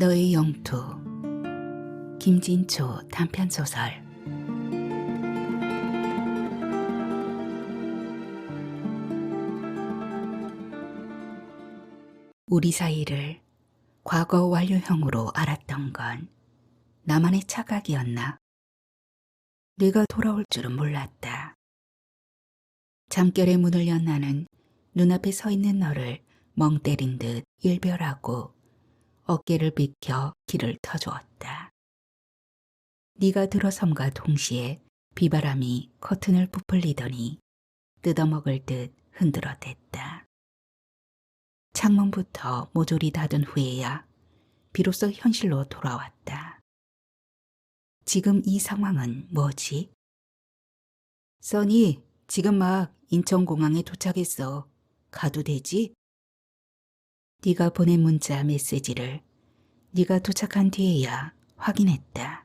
너의 영토. 김진초 단편소설. 우리 사이를 과거 완료형으로 알았던 건 나만의 착각이었나? 네가 돌아올 줄은 몰랐다. 잠결에 문을 연 나는 눈앞에 서 있는 너를 멍 때린 듯 일별하고 어깨를 비켜 길을 터주었다. 네가 들어섬과 동시에 비바람이 커튼을 부풀리더니 뜯어먹을 듯 흔들어댔다. 창문부터 모조리 닫은 후에야 비로소 현실로 돌아왔다. 지금 이 상황은 뭐지? 써니, 지금 막 인천공항에 도착했어. 가도 되지? 네가 보낸 문자 메시지를 네가 도착한 뒤에야 확인했다.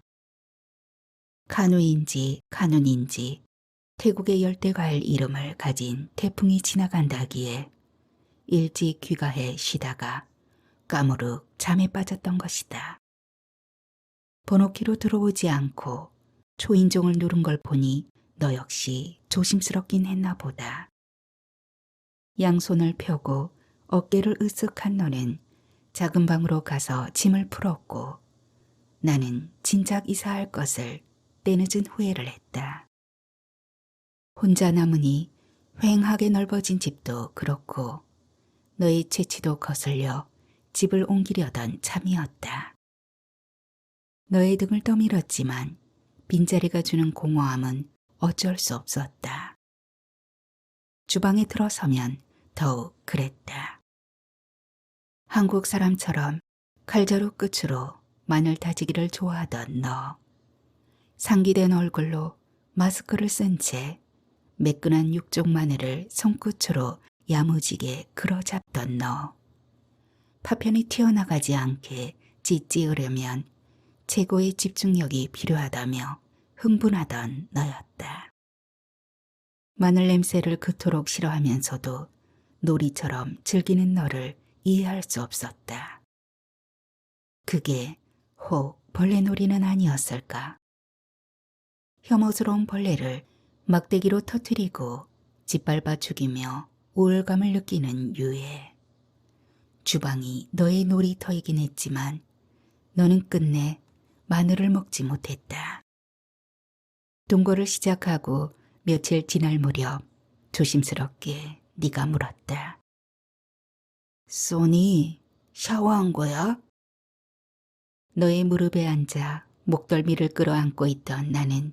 카누인지 카눈인지 태국의 열대과일 이름을 가진 태풍이 지나간다기에 일찍 귀가해 쉬다가 까무룩 잠에 빠졌던 것이다. 번호키로 들어오지 않고 초인종을 누른 걸 보니 너 역시 조심스럽긴 했나 보다. 양손을 펴고 어깨를 으쓱한 너는 작은 방으로 가서 짐을 풀었고 나는 진작 이사할 것을 때늦은 후회를 했다. 혼자 남으니 휑하게 넓어진 집도 그렇고 너의 채취도 거슬려 집을 옮기려던 참이었다. 너의 등을 떠밀었지만 빈자리가 주는 공허함은 어쩔 수 없었다. 주방에 들어서면 더욱 그랬다. 한국 사람처럼 칼자루 끝으로 마늘 다지기를 좋아하던 너. 상기된 얼굴로 마스크를 쓴 채 매끈한 육종 마늘을 손끝으로 야무지게 그어잡던 너. 파편이 튀어나가지 않게 찢으려면 최고의 집중력이 필요하다며 흥분하던 너였다. 마늘 냄새를 그토록 싫어하면서도 놀이처럼 즐기는 너를 이해할 수 없었다. 그게 혹 벌레놀이는 아니었을까? 혐오스러운 벌레를 막대기로 터뜨리고 짓밟아 죽이며 우울감을 느끼는 유해. 주방이 너의 놀이터이긴 했지만 너는 끝내 마늘을 먹지 못했다. 동거를 시작하고 며칠 지날 무렵 조심스럽게 네가 물었다. 소니, 샤워한 거야? 너의 무릎에 앉아 목덜미를 끌어안고 있던 나는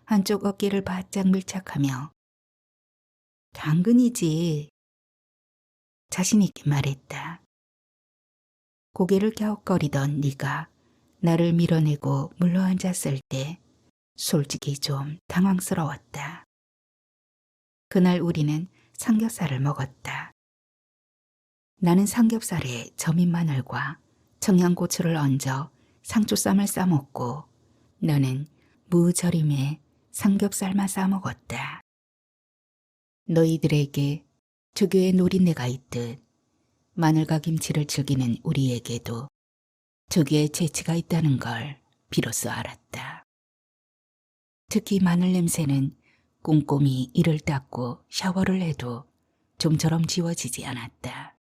한쪽 어깨를 바짝 밀착하며 당근이지. 자신 있게 말했다. 고개를 갸웃거리던 네가 나를 밀어내고 물러앉았을 때 솔직히 좀 당황스러웠다. 그날 우리는 삼겹살을 먹었다. 나는 삼겹살에 저민 마늘과 청양고추를 얹어 상추쌈을 싸먹고 너는 무절임에 삼겹살만 싸먹었다. 너희들에게 특유의 노린내가 있듯 마늘과 김치를 즐기는 우리에게도 특유의 재치가 있다는 걸 비로소 알았다. 특히 마늘 냄새는 꼼꼼히 이를 닦고 샤워를 해도 좀처럼 지워지지 않았다.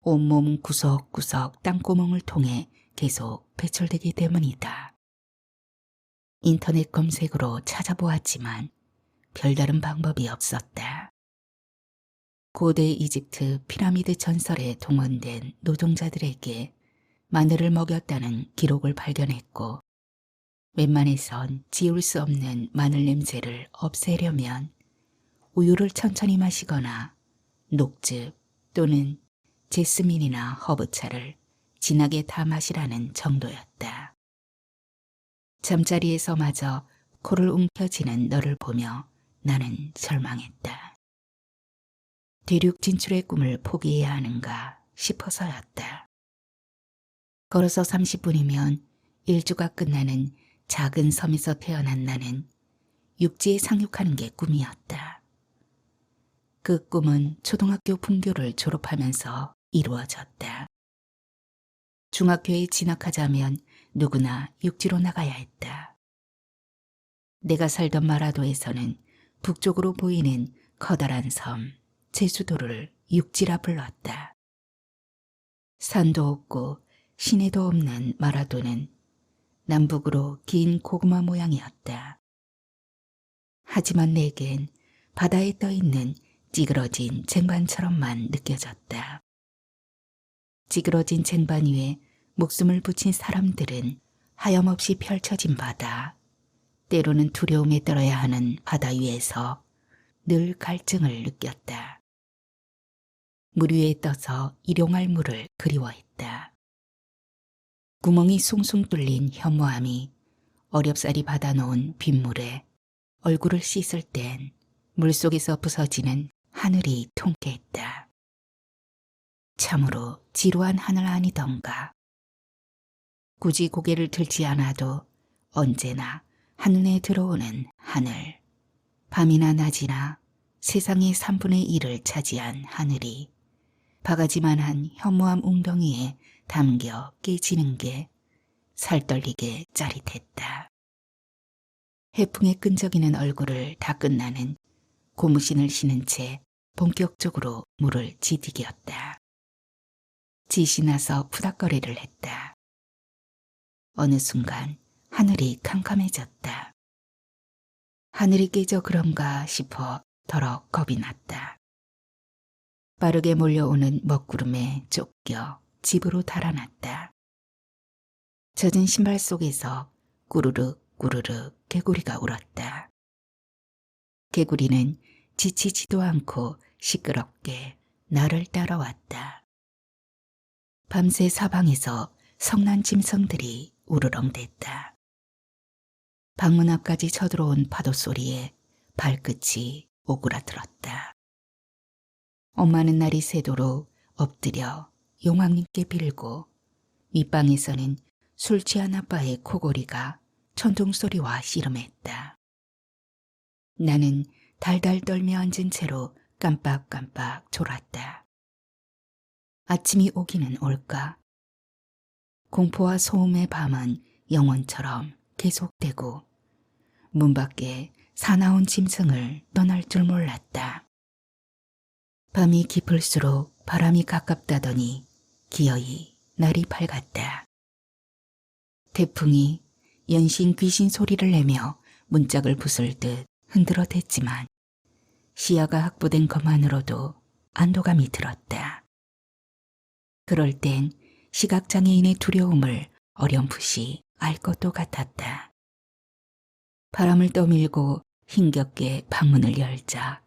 온몸 구석구석 땅구멍을 통해 계속 배출되기 때문이다. 인터넷 검색으로 찾아보았지만 별다른 방법이 없었다. 고대 이집트 피라미드 전설에 동원된 노동자들에게 마늘을 먹였다는 기록을 발견했고 웬만해선 지울 수 없는 마늘 냄새를 없애려면 우유를 천천히 마시거나 녹즙 또는 제스민이나 허브차를 진하게 타 마시라는 정도였다. 잠자리에서마저 코를 움켜쥐는 너를 보며 나는 절망했다. 대륙 진출의 꿈을 포기해야 하는가 싶어서였다. 걸어서 30분이면 일주가 끝나는 작은 섬에서 태어난 나는 육지에 상륙하는 게 꿈이었다. 그 꿈은 초등학교 분교를 졸업하면서 이루어졌다. 중학교에 진학하자면 누구나 육지로 나가야 했다. 내가 살던 마라도에서는 북쪽으로 보이는 커다란 섬, 제주도를 육지라 불렀다. 산도 없고 시내도 없는 마라도는 남북으로 긴 고구마 모양이었다. 하지만 내겐 바다에 떠있는 찌그러진 쟁반처럼만 느껴졌다. 찌그러진 쟁반 위에 목숨을 붙인 사람들은 하염없이 펼쳐진 바다, 때로는 두려움에 떨어야 하는 바다 위에서 늘 갈증을 느꼈다. 물 위에 떠서 일용할 물을 그리워했다. 구멍이 숭숭 뚫린 현무암이 어렵사리 받아놓은 빗물에 얼굴을 씻을 땐 물속에서 부서지는 하늘이 통쾌했다. 참으로 지루한 하늘 아니던가. 굳이 고개를 들지 않아도 언제나 한눈에 들어오는 하늘, 밤이나 낮이나 세상의 3분의 1을 차지한 하늘이 바가지만한 현무암 웅덩이에 담겨 깨지는 게 살떨리게 짜릿했다. 해풍에 끈적이는 얼굴을 닦은 나는 고무신을 신은 채 본격적으로 물을 지디겼다. 짓이 나서 푸닥거리를 했다. 어느 순간 하늘이 캄캄해졌다. 하늘이 깨져 그런가 싶어 더러 겁이 났다. 빠르게 몰려오는 먹구름에 쫓겨 집으로 달아났다. 젖은 신발 속에서 꾸르륵 꾸르륵 개구리가 울었다. 개구리는 지치지도 않고 시끄럽게 나를 따라왔다. 밤새 사방에서 성난 짐승들이 우르렁댔다. 방문 앞까지 쳐들어온 파도 소리에 발끝이 오그라들었다. 엄마는 날이 새도록 엎드려 용왕님께 빌고 밑방에서는 술 취한 아빠의 코골이가 천둥소리와 씨름했다. 나는 달달 떨며 앉은 채로 깜빡깜빡 졸았다. 아침이 오기는 올까? 공포와 소음의 밤은 영원처럼 계속되고 문 밖에 사나운 짐승을 떠날 줄 몰랐다. 밤이 깊을수록 바람이 가깝다더니 기어이 날이 밝았다. 태풍이 연신 귀신 소리를 내며 문짝을 부술 듯 흔들어댔지만 시야가 확보된 것만으로도 안도감이 들었다. 그럴 땐 시각장애인의 두려움을 어렴풋이 알 것도 같았다. 바람을 떠밀고 힘겹게 방문을 열자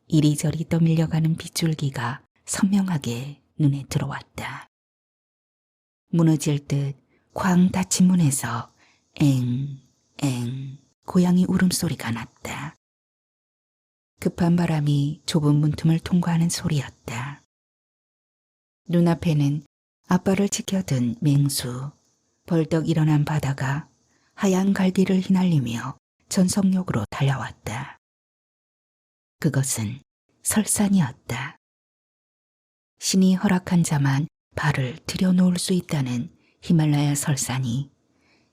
이리저리 떠밀려가는 빗줄기가 선명하게 눈에 들어왔다. 무너질 듯 쾅 닫힌 문에서 엥 고양이 울음소리가 났다. 급한 바람이 좁은 문틈을 통과하는 소리였다. 눈앞에는 아빠를 지켜든 맹수, 벌떡 일어난 바다가 하얀 갈기를 휘날리며 전성역으로 달려왔다. 그것은 설산이었다. 신이 허락한 자만 발을 들여놓을 수 있다는 히말라야 설산이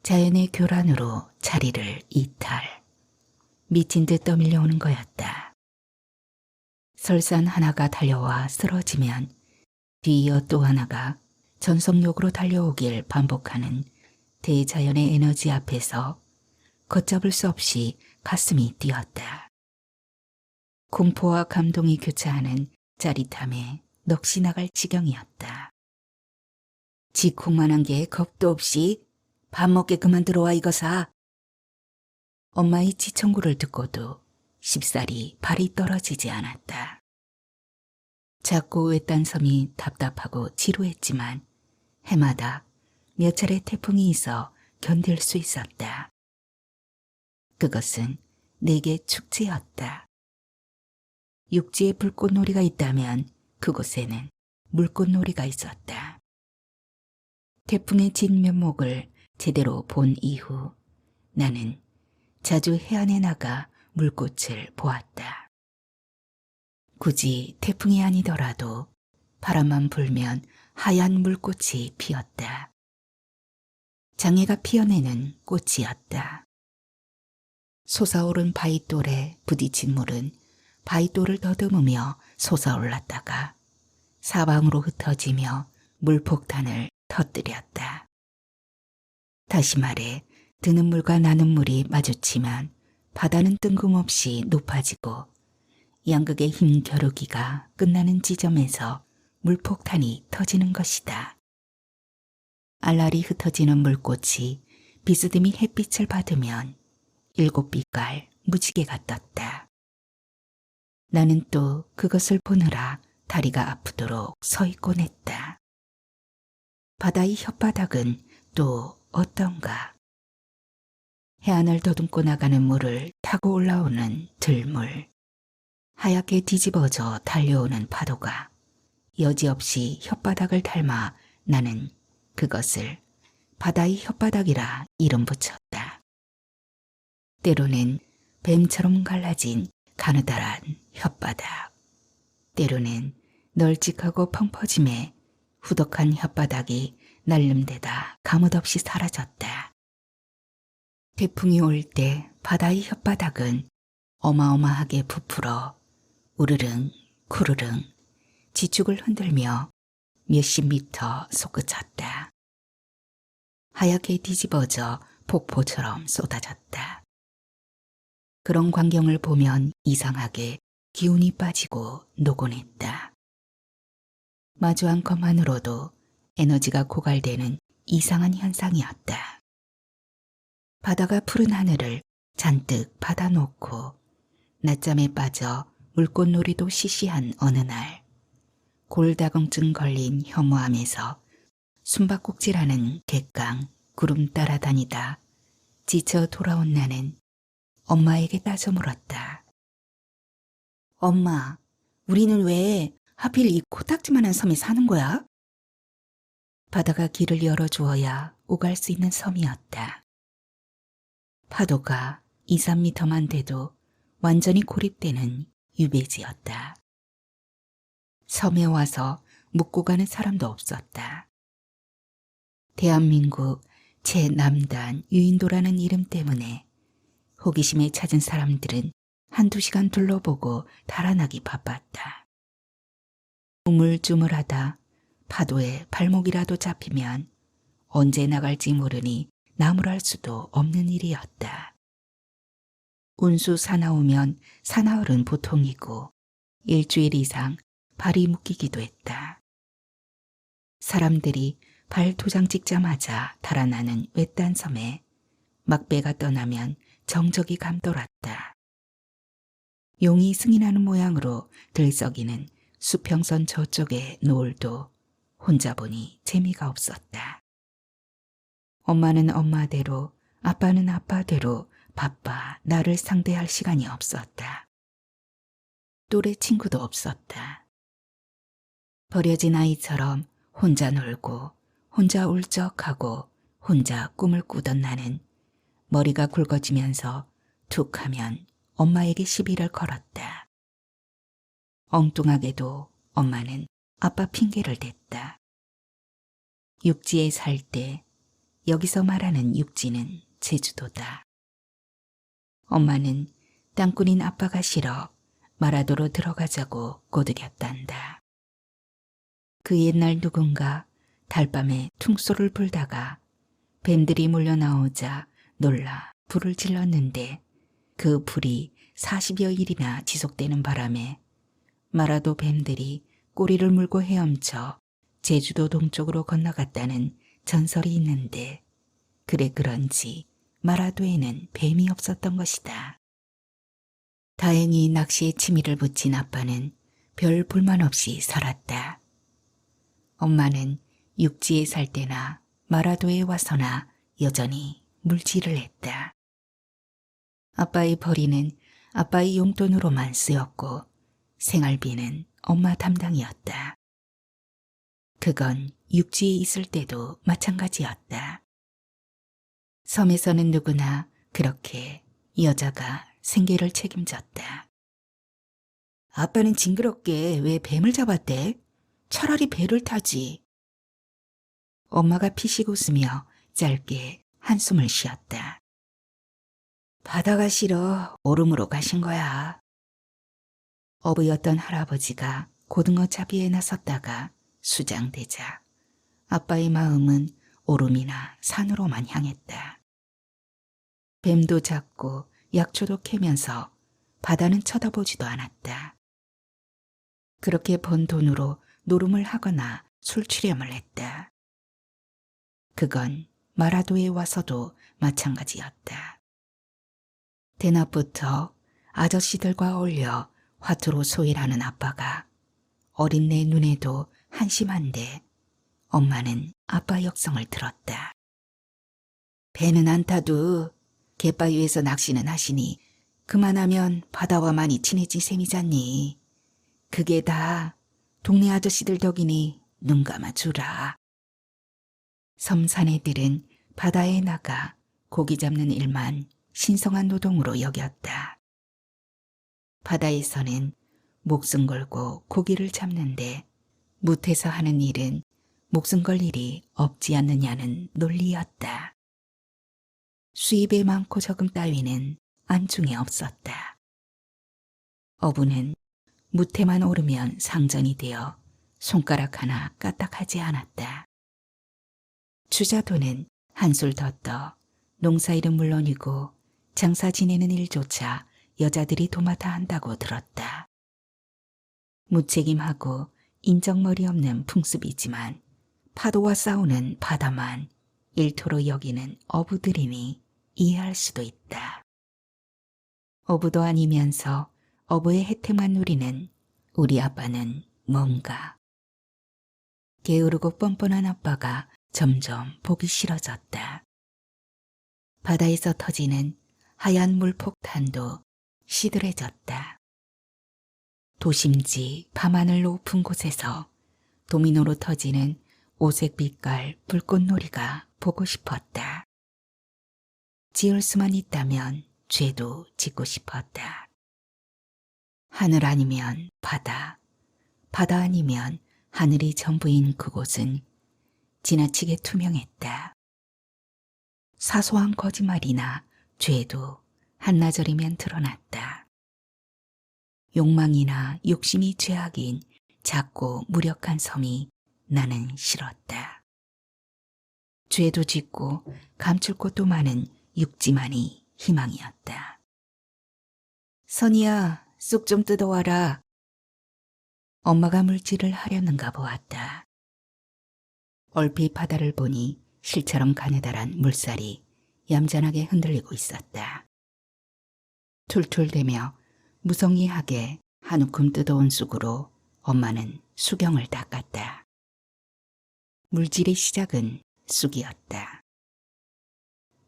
자연의 교란으로 자리를 이탈, 미친 듯 떠밀려오는 거였다. 설산 하나가 달려와 쓰러지면 뒤이어 또 하나가 전속력으로 달려오길 반복하는 대자연의 에너지 앞에서 걷잡을 수 없이 가슴이 뛰었다. 공포와 감동이 교차하는 짜릿함에 넋이 나갈 지경이었다. 지콩만한 게 겁도 없이 밥 먹게 그만 들어와 이거사. 엄마의 지청구를 듣고도 쉽사리 발이 떨어지지 않았다. 작고 외딴 섬이 답답하고 지루했지만 해마다 몇 차례 태풍이 있어 견딜 수 있었다. 그것은 내게 축제였다. 육지에 불꽃놀이가 있다면 그곳에는 물꽃놀이가 있었다. 태풍의 진면목을 제대로 본 이후 나는 자주 해안에 나가 물꽃을 보았다. 굳이 태풍이 아니더라도 바람만 불면 하얀 물꽃이 피었다. 장애가 피어내는 꽃이었다. 솟아오른 바위돌에 부딪힌 물은 바위돌을 더듬으며 솟아올랐다가 사방으로 흩어지며 물폭탄을 터뜨렸다. 다시 말해 드는 물과 나는 물이 마주치면 바다는 뜬금없이 높아지고 양극의 흰 겨루기가 끝나는 지점에서 물폭탄이 터지는 것이다. 알알이 흩어지는 물꽃이 비스듬히 햇빛을 받으면 7빛깔 무지개가 떴다. 나는 또 그것을 보느라 다리가 아프도록 서 있곤 했다. 바다의 혓바닥은 또 어떤가? 해안을 더듬고 나가는 물을 타고 올라오는 들물, 하얗게 뒤집어져 달려오는 파도가 여지없이 혓바닥을 닮아 나는 그것을 바다의 혓바닥이라 이름 붙였다. 때로는 뱀처럼 갈라진 가느다란 혓바닥, 때로는 널찍하고 펑퍼짐에 후덕한 혓바닥이 날름대다 가뭇없이 사라졌다. 태풍이 올 때 바다의 혓바닥은 어마어마하게 부풀어 우르릉 쿠르릉 지축을 흔들며 몇십 미터 솟구쳤다. 하얗게 뒤집어져 폭포처럼 쏟아졌다. 그런 광경을 보면 이상하게 기운이 빠지고 노곤했다. 마주한 것만으로도 에너지가 고갈되는 이상한 현상이었다. 바다가 푸른 하늘을 잔뜩 받아놓고 낮잠에 빠져 물꽃놀이도 시시한 어느 날 골다공증 걸린 혐오함에서 숨바꼭질하는 객강 구름 따라다니다 지쳐 돌아온 나는 엄마에게 따져 물었다. 엄마, 우리는 왜 하필 이 코딱지만한 섬에 사는 거야? 바다가 길을 열어주어야 오갈 수 있는 섬이었다. 파도가 2, 3미터만 돼도 완전히 고립되는 유배지였다. 섬에 와서 묵고 가는 사람도 없었다. 대한민국 최남단 유인도라는 이름 때문에 호기심에 찾은 사람들은 한두 시간 둘러보고 달아나기 바빴다. 우물쭈물하다 파도에 발목이라도 잡히면 언제 나갈지 모르니 나무랄 수도 없는 일이었다. 운수 사나우면 사나흘은 보통이고 일주일 이상 발이 묶이기도 했다. 사람들이 발 도장 찍자마자 달아나는 외딴 섬에 막배가 떠나면 정적이 감돌았다. 용이 승인하는 모양으로 들썩이는 수평선 저쪽의 노을도 혼자 보니 재미가 없었다. 엄마는 엄마대로 아빠는 아빠대로 바빠 나를 상대할 시간이 없었다. 또래 친구도 없었다. 버려진 아이처럼 혼자 놀고 혼자 울적하고 혼자 꿈을 꾸던 나는 머리가 굵어지면서 툭 하면 엄마에게 시비를 걸었다. 엉뚱하게도 엄마는 아빠 핑계를 댔다. 육지에 살 때 여기서 말하는 육지는 제주도다. 엄마는 땅꾼인 아빠가 싫어 마라도로 들어가자고 꼬드겼단다. 그 옛날 누군가 달밤에 퉁소를 불다가 뱀들이 몰려 나오자 놀라 불을 질렀는데 그 불이 40여 일이나 지속되는 바람에 마라도 뱀들이 꼬리를 물고 헤엄쳐 제주도 동쪽으로 건너갔다는 전설이 있는데 그래 그런지 마라도에는 뱀이 없었던 것이다. 다행히 낚시에 취미를 붙인 아빠는 별 불만 없이 살았다. 엄마는 육지에 살 때나 마라도에 와서나 여전히 물질을 했다. 아빠의 벌이는 아빠의 용돈으로만 쓰였고 생활비는 엄마 담당이었다. 그건 육지에 있을 때도 마찬가지였다. 섬에서는 누구나 그렇게 여자가 생계를 책임졌다. 아빠는 징그럽게 왜 뱀을 잡았대? 차라리 배를 타지. 엄마가 피식 웃으며 짧게 한숨을 쉬었다. 바다가 싫어 오름으로 가신 거야. 어부였던 할아버지가 고등어 잡이에 나섰다가 수장되자 아빠의 마음은 오름이나 산으로만 향했다. 뱀도 잡고 약초도 캐면서 바다는 쳐다보지도 않았다. 그렇게 번 돈으로 노름을 하거나 술취렴을 했다. 그건 마라도에 와서도 마찬가지였다. 대낮부터 아저씨들과 어울려 화투로 소일하는 아빠가 어린 내 눈에도 한심한데 엄마는 아빠 역성을 들었다. 배는 안 타도 갯바위에서 낚시는 하시니 그만하면 바다와 많이 친해진 셈이잖니. 그게 다 동네 아저씨들 덕이니 눈 감아주라. 섬 사내들은 바다에 나가 고기 잡는 일만 신성한 노동으로 여겼다. 바다에서는 목숨 걸고 고기를 잡는데 뭇에서 하는 일은 목숨 걸 일이 없지 않느냐는 논리였다. 수입의 많고 적음 따위는 안중에 없었다. 어부는 뭇에만 오르면 상전이 되어 손가락 하나 까딱하지 않았다. 주자도는 한술 더 떠 농사일은 물론이고 장사 지내는 일조차 여자들이 도맡아 한다고 들었다. 무책임하고 인정머리 없는 풍습이지만 파도와 싸우는 바다만 일토로 여기는 어부들이니 이해할 수도 있다. 어부도 아니면서 어부의 혜택만 누리는 우리 아빠는 뭔가. 게으르고 뻔뻔한 아빠가 점점 보기 싫어졌다. 바다에서 터지는 하얀 물폭탄도 시들해졌다. 도심지 밤하늘 높은 곳에서 도미노로 터지는 오색 빛깔 불꽃놀이가 보고 싶었다. 지을 수만 있다면 죄도 짓고 싶었다. 하늘 아니면 바다, 바다 아니면 하늘이 전부인 그곳은 지나치게 투명했다. 사소한 거짓말이나 죄도 한나절이면 드러났다. 욕망이나 욕심이 죄악인 작고 무력한 섬이 나는 싫었다. 죄도 짓고 감출 곳도 많은 육지만이 희망이었다. 선이야, 쑥 좀 뜯어와라. 엄마가 물질을 하려는가 보았다. 얼핏 바다를 보니 실처럼 가느다란 물살이 얌전하게 흔들리고 있었다. 툴툴대며 무성의하게 한 움큼 뜯어온 쑥으로 엄마는 수경을 닦았다. 물질의 시작은 쑥이었다.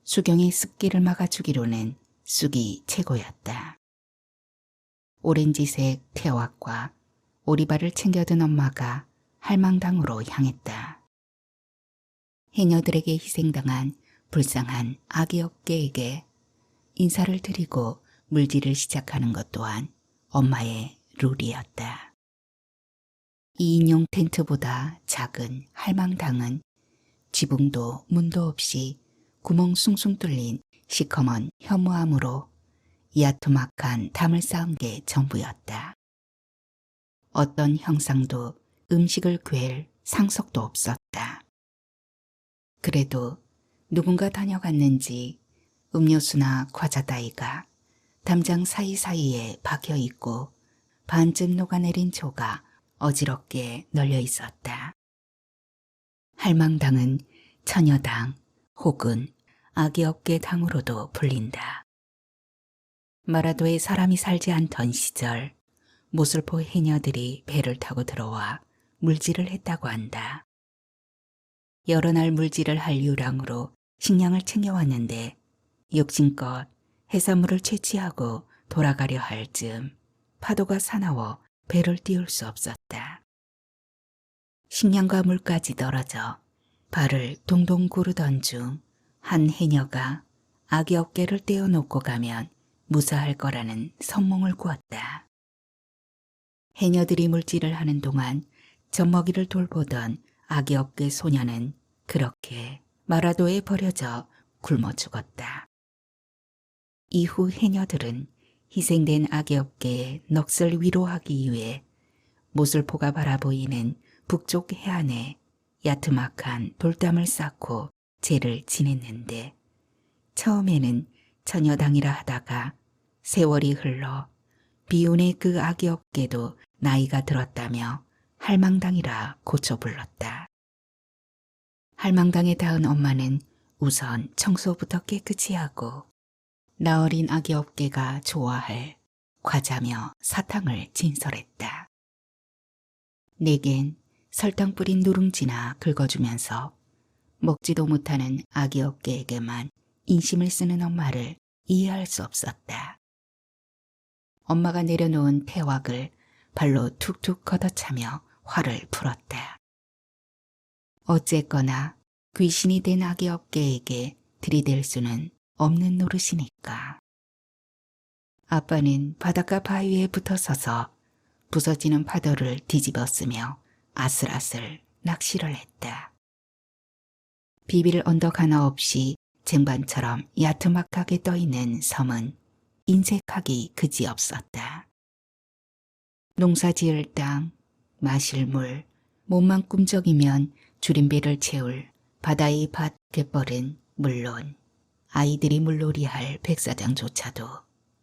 수경의 습기를 막아주기로는 쑥이 최고였다. 오렌지색 태왁과 오리발을 챙겨든 엄마가 할망당으로 향했다. 해녀들에게 희생당한 불쌍한 아기 업계에게 인사를 드리고 물질을 시작하는 것 또한 엄마의 룰이었다. 2인용 텐트보다 작은 할망당은 지붕도 문도 없이 구멍 숭숭 뚫린 시커먼 현무암으로 야투막한 담을 쌓은 게 전부였다. 어떤 형상도 음식을 꿰일 상석도 없었다. 그래도 누군가 다녀갔는지 음료수나 과자 따위가 담장 사이사이에 박혀 있고 반쯤 녹아내린 조가 어지럽게 널려 있었다. 할망당은 처녀당 혹은 아기업계 당으로도 불린다. 마라도에 사람이 살지 않던 시절 모슬포 해녀들이 배를 타고 들어와 물질을 했다고 한다. 여러 날 물질을 할 유랑으로 식량을 챙겨왔는데 욕심껏 해산물을 채취하고 돌아가려 할 즈음 파도가 사나워 배를 띄울 수 없었다. 식량과 물까지 떨어져 발을 동동 구르던 중 한 해녀가 아기 어깨를 떼어놓고 가면 무사할 거라는 선몽을 꾸었다. 해녀들이 물질을 하는 동안 젖먹이를 돌보던 아기 어깨 소녀는 그렇게 마라도에 버려져 굶어 죽었다. 이후 해녀들은 희생된 악역계의 넋을 위로하기 위해 모슬포가 바라보이는 북쪽 해안에 야트막한 돌담을 쌓고 제를 지냈는데 처음에는 처녀당이라 하다가 세월이 흘러 비운의 그 악역계도 나이가 들었다며 할망당이라 고쳐 불렀다. 할망당에 닿은 엄마는 우선 청소부터 깨끗이 하고 나어린 악역계가 좋아할 과자며 사탕을 진설했다. 내겐 설탕 뿌린 누룽지나 긁어주면서 먹지도 못하는 악역계에게만 인심을 쓰는 엄마를 이해할 수 없었다. 엄마가 내려놓은 태왁을 발로 툭툭 걷어차며 화를 풀었다. 어쨌거나 귀신이 된 악역계에게 들이댈 수는 없는 노릇이니까. 아빠는 바닷가 바위에 붙어 서서 부서지는 파도를 뒤집어 쓰며 아슬아슬 낚시를 했다. 비빌 언덕 하나 없이 쟁반처럼 야트막하게 떠있는 섬은 인색하기 그지없었다. 농사 지을 땅, 마실 물, 몸만 꿈적이면 줄임배를 채울 바다의 밭 갯벌은 물론 아이들이 물놀이할 백사장조차도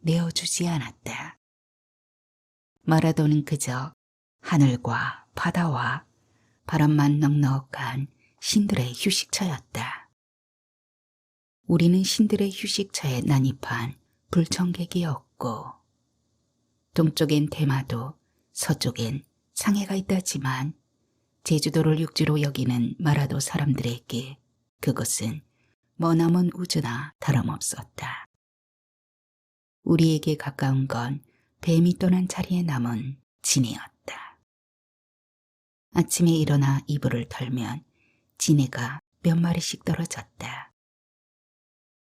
내어주지 않았다. 마라도는 그저 하늘과 바다와 바람만 넉넉한 신들의 휴식처였다. 우리는 신들의 휴식처에 난입한 불청객이었고 동쪽엔 대마도, 서쪽엔 상해가 있다지만 제주도를 육지로 여기는 마라도 사람들에게 그것은 머나먼 우주나 다름없었다. 우리에게 가까운 건 뱀이 떠난 자리에 남은 진해였다. 아침에 일어나 이불을 털면 진해가 몇 마리씩 떨어졌다.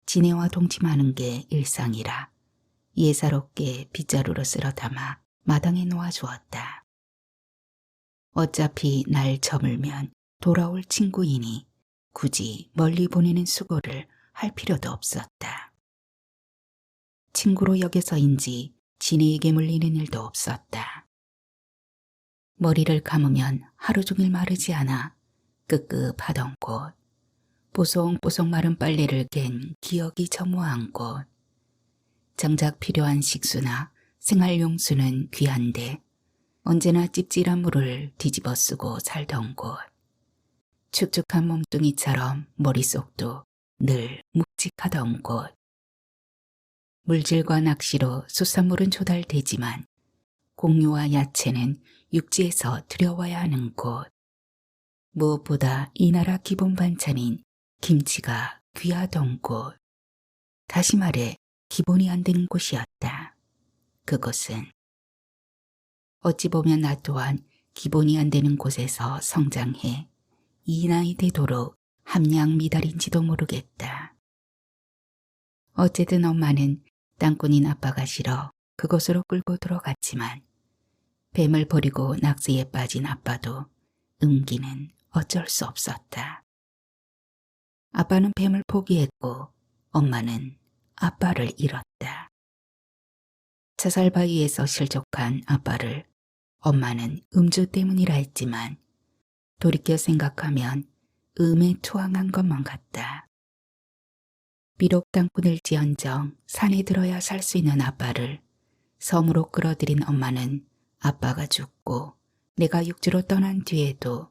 진해와 동침하는 게 일상이라 예사롭게 빗자루로 쓸어 담아 마당에 놓아주었다. 어차피 날 저물면 돌아올 친구이니 굳이 멀리 보내는 수고를 할 필요도 없었다. 친구로 여겨서인지 진해에게 물리는 일도 없었다. 머리를 감으면 하루 종일 마르지 않아 끄끄하던 곳, 뽀송뽀송 마른 빨래를 갠 기억이 점호한 곳, 정작 필요한 식수나 생활용수는 귀한데 언제나 찝찝한 물을 뒤집어 쓰고 살던 곳, 축축한 몸뚱이처럼 머릿속도 늘 묵직하던 곳, 물질과 낚시로 수산물은 조달되지만 공유와 야채는 육지에서 들여와야 하는 곳, 무엇보다 이 나라 기본 반찬인 김치가 귀하던 곳, 다시 말해 기본이 안 되는 곳이었다. 그곳은 어찌 보면 나 또한 기본이 안 되는 곳에서 성장해 이 나이 되도록 함량 미달인지도 모르겠다. 어쨌든 엄마는 땅꾼인 아빠가 싫어 그곳으로 끌고 들어갔지만 뱀을 버리고 낙지에 빠진 아빠도 은기는 어쩔 수 없었다. 아빠는 뱀을 포기했고 엄마는 아빠를 잃었다. 자살바위에서 실족한 아빠를 엄마는 음주 때문이라 했지만 돌이켜 생각하면 음에 투항한 것만 같다. 비록 땅꾼일지언정 산에 들어야 살 수 있는 아빠를 섬으로 끌어들인 엄마는 아빠가 죽고 내가 육지로 떠난 뒤에도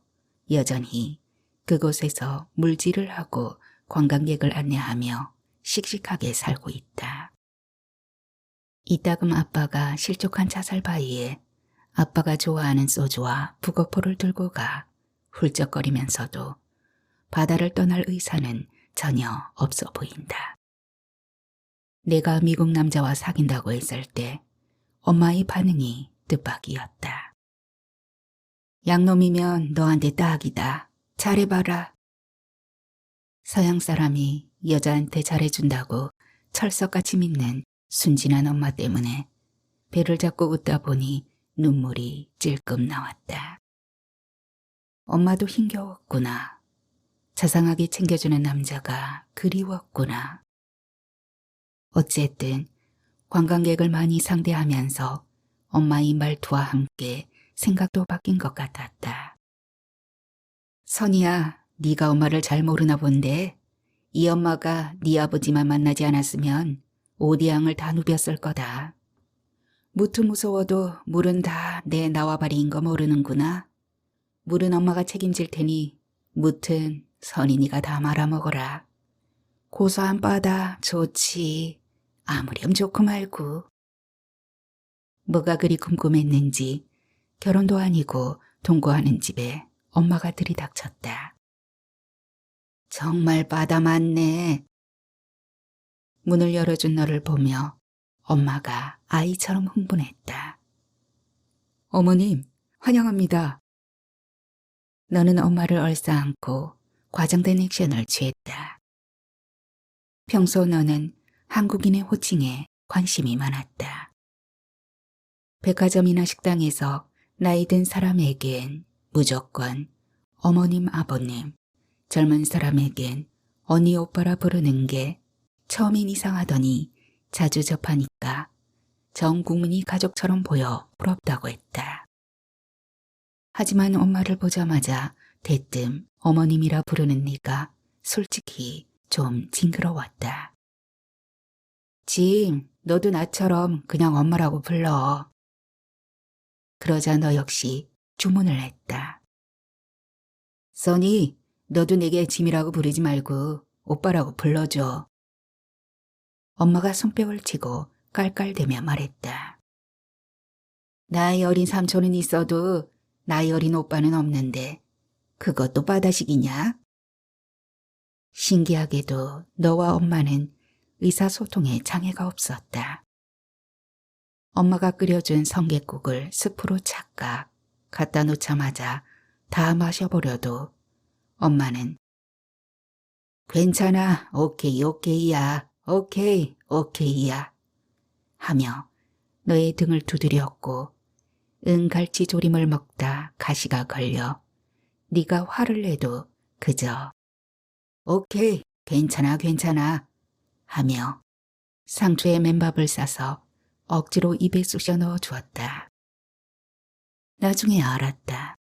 여전히 그곳에서 물질을 하고 관광객을 안내하며 씩씩하게 살고 있다. 이따금 아빠가 실족한 자살바위에 아빠가 좋아하는 소주와 북어포를 들고 가 훌쩍거리면서도 바다를 떠날 의사는 전혀 없어 보인다. 내가 미국 남자와 사귄다고 했을 때 엄마의 반응이 뜻밖이었다. 양놈이면 너한테 딱이다. 잘해봐라. 서양 사람이 여자한테 잘해준다고 철석같이 믿는 순진한 엄마 때문에 배를 잡고 웃다 보니 눈물이 찔끔 나왔다. 엄마도 힘겨웠구나. 자상하게 챙겨주는 남자가 그리웠구나. 어쨌든 관광객을 많이 상대하면서 엄마의 말투와 함께 생각도 바뀐 것 같았다. 선이야, 네가 엄마를 잘 모르나 본데 이 엄마가 네 아버지만 만나지 않았으면 오디양을 다 누볐을 거다. 무트 무서워도 물은 다 내 나와바리인 거 모르는구나. 물은 엄마가 책임질 테니 무튼 선인이가 다 말아먹어라. 고소한 바다 좋지. 아무렴 좋고 말고. 뭐가 그리 궁금했는지 결혼도 아니고 동거하는 집에 엄마가 들이닥쳤다. 정말 바다 많네. 문을 열어준 너를 보며 엄마가 아이처럼 흥분했다. 어머님, 환영합니다. 너는 엄마를 얼싸안고 과장된 액션을 취했다. 평소 너는 한국인의 호칭에 관심이 많았다. 백화점이나 식당에서 나이 든 사람에겐 무조건 어머님, 아버님, 젊은 사람에겐 언니, 오빠라 부르는 게 처음엔 이상하더니 자주 접하니까 전 국민이 가족처럼 보여 부럽다고 했다. 하지만 엄마를 보자마자 대뜸 어머님이라 부르는 네가 솔직히 좀 징그러웠다. 짐, 너도 나처럼 그냥 엄마라고 불러. 그러자 너 역시 주문을 했다. 써니, 너도 내게 짐이라고 부르지 말고 오빠라고 불러줘. 엄마가 손뼉을 치고 깔깔대며 말했다. 나이 어린 삼촌은 있어도 나이 어린 오빠는 없는데 그것도 바다식이냐? 신기하게도 너와 엄마는 의사소통에 장애가 없었다. 엄마가 끓여준 성게국을 스프로 착각 갖다 놓자마자 다 마셔버려도 엄마는 괜찮아, 오케이, 오케이야, 오케이, 오케이야 하며 너의 등을 두드렸고 은갈치 조림을 먹다 가시가 걸려 네가 화를 내도 그저 오케이, 괜찮아, 괜찮아 하며 상추에 맨밥을 싸서 억지로 입에 쑤셔 넣어 주었다. 나중에 알았다.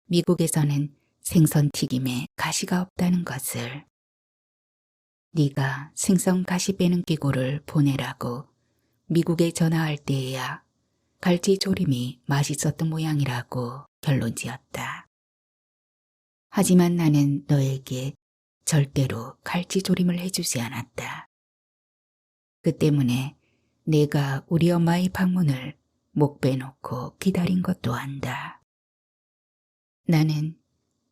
미국에서는 생선 튀김에 가시가 없다는 것을. 네가 생선 가시 빼는 기구를 보내라고 미국에 전화할 때에야 갈치 조림이 맛있었던 모양이라고 결론지었다. 하지만 나는 너에게 절대로 갈치 조림을 해주지 않았다. 그 때문에 내가 우리 엄마의 방문을 목 빼놓고 기다린 것도 안다. 나는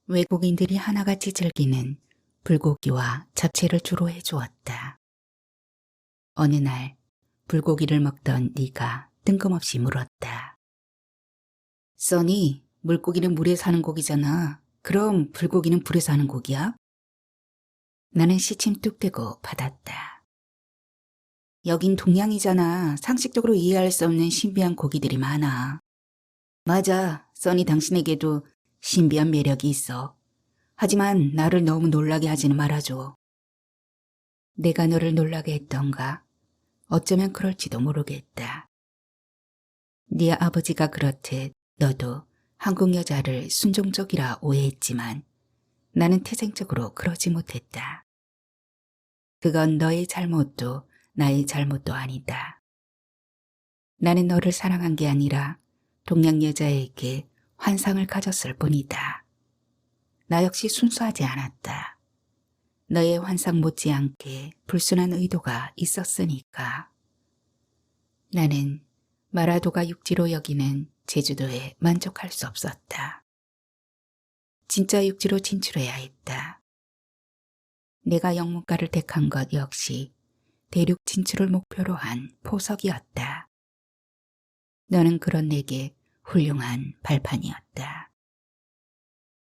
외국인들이 하나같이 즐기는 불고기와 잡채를 주로 해주었다. 어느 날 불고기를 먹던 네가 뜬금없이 물었다. 써니, 물고기는 물에 사는 고기잖아. 그럼 불고기는 불에 사는 고기야? 나는 시침 뚝 떼고 받았다. 여긴 동양이잖아. 상식적으로 이해할 수 없는 신비한 고기들이 많아. 맞아, 써니 당신에게도 신비한 매력이 있어. 하지만 나를 너무 놀라게 하지는 말아줘. 내가 너를 놀라게 했던가? 어쩌면 그럴지도 모르겠다. 네 아버지가 그렇듯 너도 한국 여자를 순종적이라 오해했지만 나는 태생적으로 그러지 못했다. 그건 너의 잘못도 나의 잘못도 아니다. 나는 너를 사랑한 게 아니라 동양 여자에게 환상을 가졌을 뿐이다. 나 역시 순수하지 않았다. 너의 환상 못지않게 불순한 의도가 있었으니까. 나는 마라도가 육지로 여기는 제주도에 만족할 수 없었다. 진짜 육지로 진출해야 했다. 내가 영문과를 택한 것 역시 대륙 진출을 목표로 한 포석이었다. 너는 그런 내게 훌륭한 발판이었다.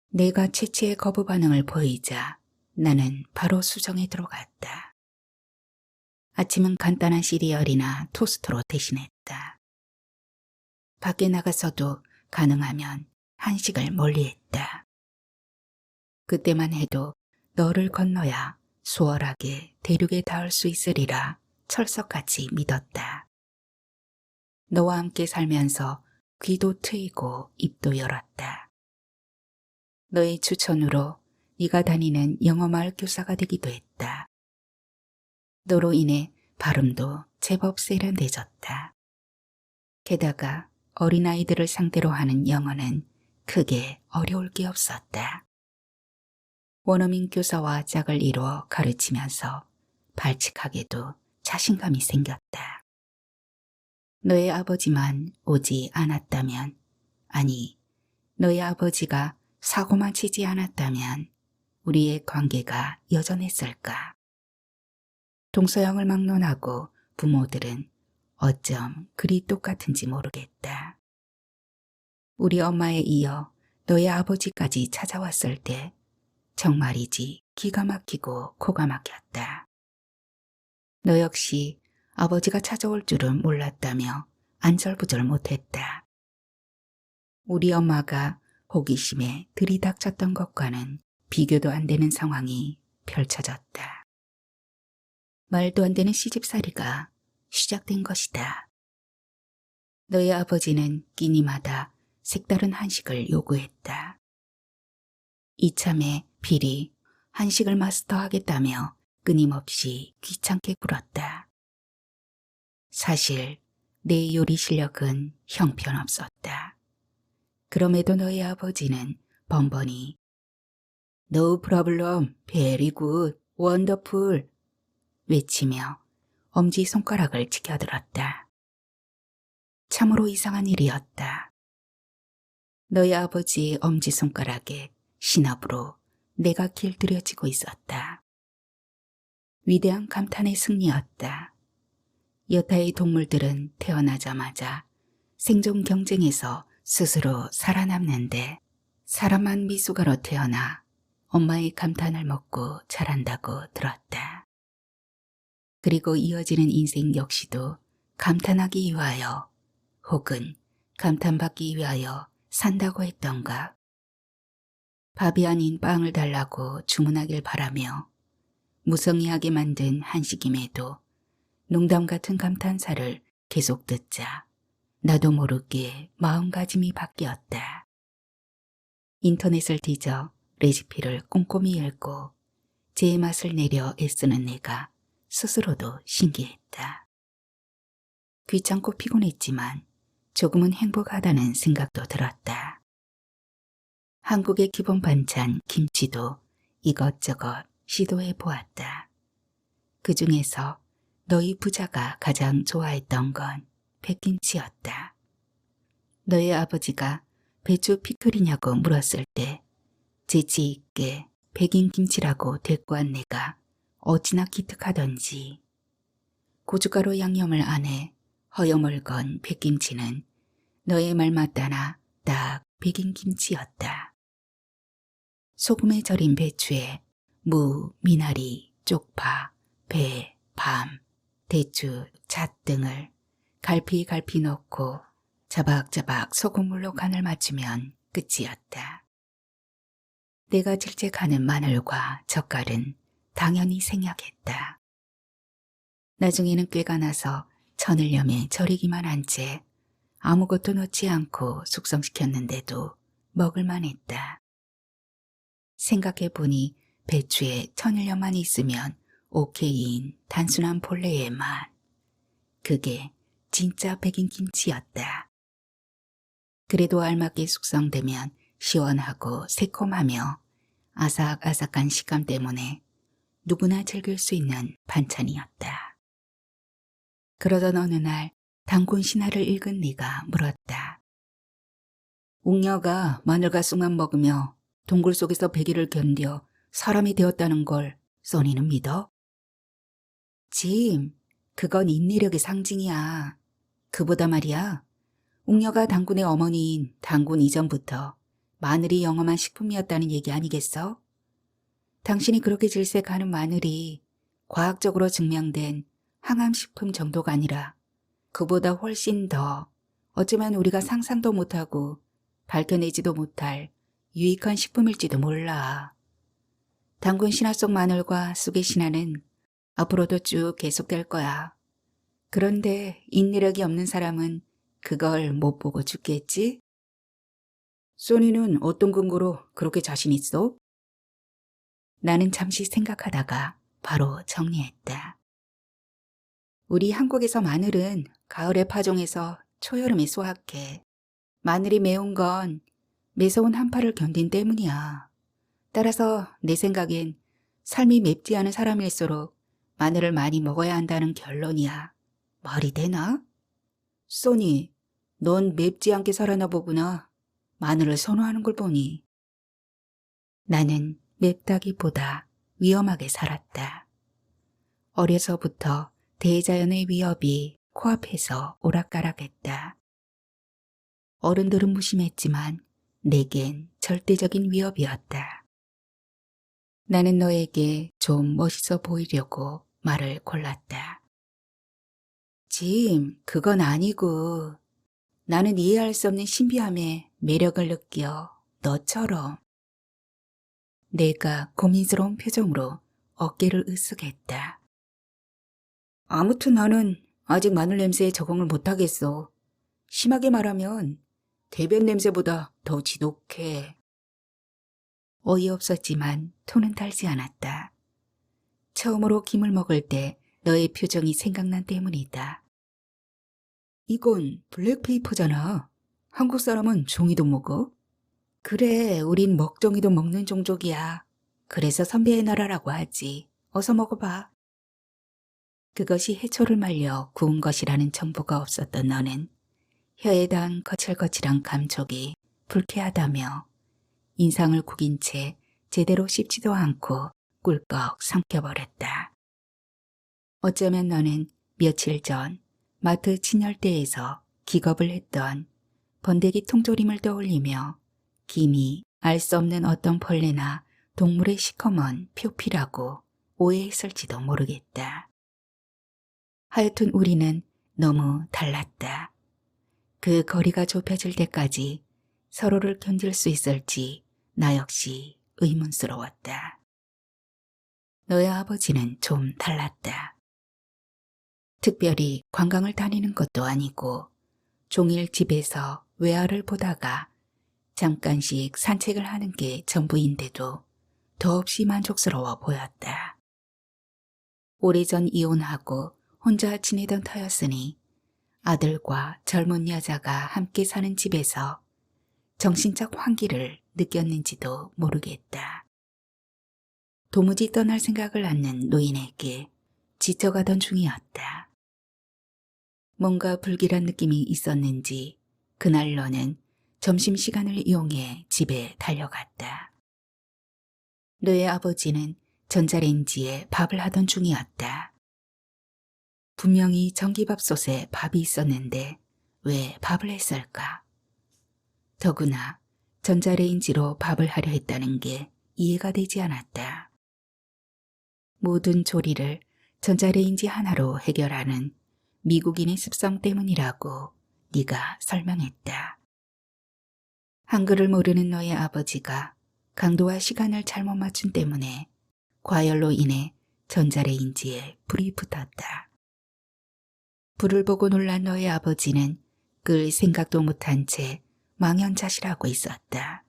내가 채취의 거부 반응을 보이자 나는 바로 수정에 들어갔다. 아침은 간단한 시리얼이나 토스트로 대신했다. 밖에 나가서도 가능하면 한식을 멀리했다. 그때만 해도 너를 건너야 수월하게 대륙에 닿을 수 있으리라 철석같이 믿었다. 너와 함께 살면서 귀도 트이고 입도 열었다. 너의 추천으로 네가 다니는 영어마을 교사가 되기도 했다. 너로 인해 발음도 제법 세련돼졌다. 게다가 어린아이들을 상대로 하는 영어는 크게 어려울 게 없었다. 원어민 교사와 짝을 이루어 가르치면서 발칙하게도 자신감이 생겼다. 너의 아버지만 오지 않았다면, 아니, 너의 아버지가 사고만 치지 않았다면 우리의 관계가 여전했을까? 동서양을 막론하고 부모들은 어쩜 그리 똑같은지 모르겠다. 우리 엄마에 이어 너의 아버지까지 찾아왔을 때 정말이지 기가 막히고 코가 막혔다. 너 역시 아버지가 찾아올 줄은 몰랐다며 안절부절 못했다. 우리 엄마가 호기심에 들이닥쳤던 것과는 비교도 안 되는 상황이 펼쳐졌다. 말도 안 되는 시집살이가 시작된 것이다. 너의 아버지는 끼니마다 색다른 한식을 요구했다. 이참에 필히 한식을 마스터하겠다며 끊임없이 귀찮게 굴었다. 사실 내 요리 실력은 형편없었다. 그럼에도 너의 아버지는 번번이 No problem, very good, wonderful 외치며 엄지손가락을 치켜들었다. 참으로 이상한 일이었다. 너희 아버지의 엄지손가락에 신압으로 내가 길들여지고 있었다. 위대한 감탄의 승리였다. 여타의 동물들은 태어나자마자 생존 경쟁에서 스스로 살아남는데 사람만 미숙아로 태어나 엄마의 감탄을 먹고 자란다고 들었다. 그리고 이어지는 인생 역시도 감탄하기 위하여 혹은 감탄받기 위하여 산다고 했던가. 밥이 아닌 빵을 달라고 주문하길 바라며 무성의하게 만든 한식임에도 농담 같은 감탄사를 계속 듣자 나도 모르게 마음가짐이 바뀌었다. 인터넷을 뒤져 레시피를 꼼꼼히 읽고 제 맛을 내려 애쓰는 내가 스스로도 신기했다. 귀찮고 피곤했지만 조금은 행복하다는 생각도 들었다. 한국의 기본 반찬 김치도 이것저것 시도해 보았다. 그 중에서 너희 부자가 가장 좋아했던 건 백김치였다. 너의 아버지가 배추 피클이냐고 물었을 때 재치 있게 백인김치라고 대꾸한 내가 어찌나 기특하던지. 고춧가루 양념을 안 해 허여멀건 백김치는 너의 말 맞다나 딱 백인김치였다. 소금에 절인 배추에 무, 미나리, 쪽파, 배, 밤, 대추, 잣 등을 갈피 넣고 자박자박 소금물로 간을 맞추면 끝이었다. 내가 질책하는 마늘과 젓갈은 당연히 생략했다. 나중에는 꾀가 나서 천일염에 절이기만 한 채 아무것도 넣지 않고 숙성시켰는데도 먹을만 했다. 생각해보니 배추에 천일염만 있으면 오케이인 단순한 본래의 맛. 그게 진짜 백인김치였다. 그래도 알맞게 숙성되면 시원하고 새콤하며 아삭아삭한 식감 때문에 누구나 즐길 수 있는 반찬이었다. 그러던 어느 날 단군 신화를 읽은 네가 물었다. 웅녀가 마늘과 쑥만 먹으며 동굴 속에서 백일을 견뎌 사람이 되었다는 걸 써니는 믿어? 짐, 그건 인내력의 상징이야. 그보다 말이야. 웅녀가 단군의 어머니인 단군 이전부터 마늘이 영험한 식품이었다는 얘기 아니겠어? 당신이 그렇게 질색하는 마늘이 과학적으로 증명된 항암식품 정도가 아니라 그보다 훨씬 더 어쩌면 우리가 상상도 못하고 밝혀내지도 못할 유익한 식품일지도 몰라. 당군 신화 속 마늘과 쑥의 신화는 앞으로도 쭉 계속될 거야. 그런데 인내력이 없는 사람은 그걸 못 보고 죽겠지? 소니는 어떤 근거로 그렇게 자신 있어? 나는 잠시 생각하다가 바로 정리했다. 우리 한국에서 마늘은 가을에 파종해서 초여름에 수확해. 마늘이 매운 건 매서운 한파를 견딘 때문이야. 따라서 내 생각엔 삶이 맵지 않은 사람일수록 마늘을 많이 먹어야 한다는 결론이야. 말이 되나? 소니, 넌 맵지 않게 살아나 보구나. 마늘을 선호하는 걸 보니. 나는 맵다기보다 위험하게 살았다. 어려서부터 대자연의 위협이 코앞에서 오락가락했다. 어른들은 무심했지만 내겐 절대적인 위협이었다. 나는 너에게 좀 멋있어 보이려고 말을 골랐다. 짐, 그건 아니고 나는 이해할 수 없는 신비함에 매력을 느껴 너처럼. 내가 고민스러운 표정으로 어깨를 으쓱했다. 아무튼 나는 아직 마늘 냄새에 적응을 못하겠어. 심하게 말하면 대변 냄새보다 더 지독해. 어이없었지만 톤은 달지 않았다. 처음으로 김을 먹을 때 너의 표정이 생각난 때문이다. 이건 블랙페이퍼잖아. 한국 사람은 종이도 먹어? 그래, 우린 먹종이도 먹는 종족이야. 그래서 선비의 나라라고 하지. 어서 먹어봐. 그것이 해초를 말려 구운 것이라는 정보가 없었던 너는 혀에 닿은 거칠거칠한 감촉이 불쾌하다며 인상을 구긴 채 제대로 씹지도 않고 꿀꺽 삼켜버렸다. 어쩌면 너는 며칠 전 마트 친열대에서 기겁을 했던 번데기 통조림을 떠올리며 김이 알 수 없는 어떤 벌레나 동물의 시커먼 표피라고 오해했을지도 모르겠다. 하여튼 우리는 너무 달랐다. 그 거리가 좁혀질 때까지 서로를 견딜 수 있을지 나 역시 의문스러웠다. 너의 아버지는 좀 달랐다. 특별히 관광을 다니는 것도 아니고 종일 집에서 외아를 보다가 잠깐씩 산책을 하는 게 전부인데도 더없이 만족스러워 보였다. 오래전 이혼하고 혼자 지내던 터였으니 아들과 젊은 여자가 함께 사는 집에서 정신적 환기를 느꼈는지도 모르겠다. 도무지 떠날 생각을 않는 노인에게 지쳐가던 중이었다. 뭔가 불길한 느낌이 있었는지 그날 너는 점심시간을 이용해 집에 달려갔다. 너의 아버지는 전자레인지에 밥을 하던 중이었다. 분명히 전기밥솥에 밥이 있었는데 왜 밥을 했을까? 더구나 전자레인지로 밥을 하려 했다는 게 이해가 되지 않았다. 모든 조리를 전자레인지 하나로 해결하는 미국인의 습성 때문이라고 네가 설명했다. 한글을 모르는 너의 아버지가 강도와 시간을 잘못 맞춘 때문에 과열로 인해 전자레인지에 불이 붙었다. 불을 보고 놀란 너의 아버지는 끌 생각도 못한 채 망연자실하고 있었다.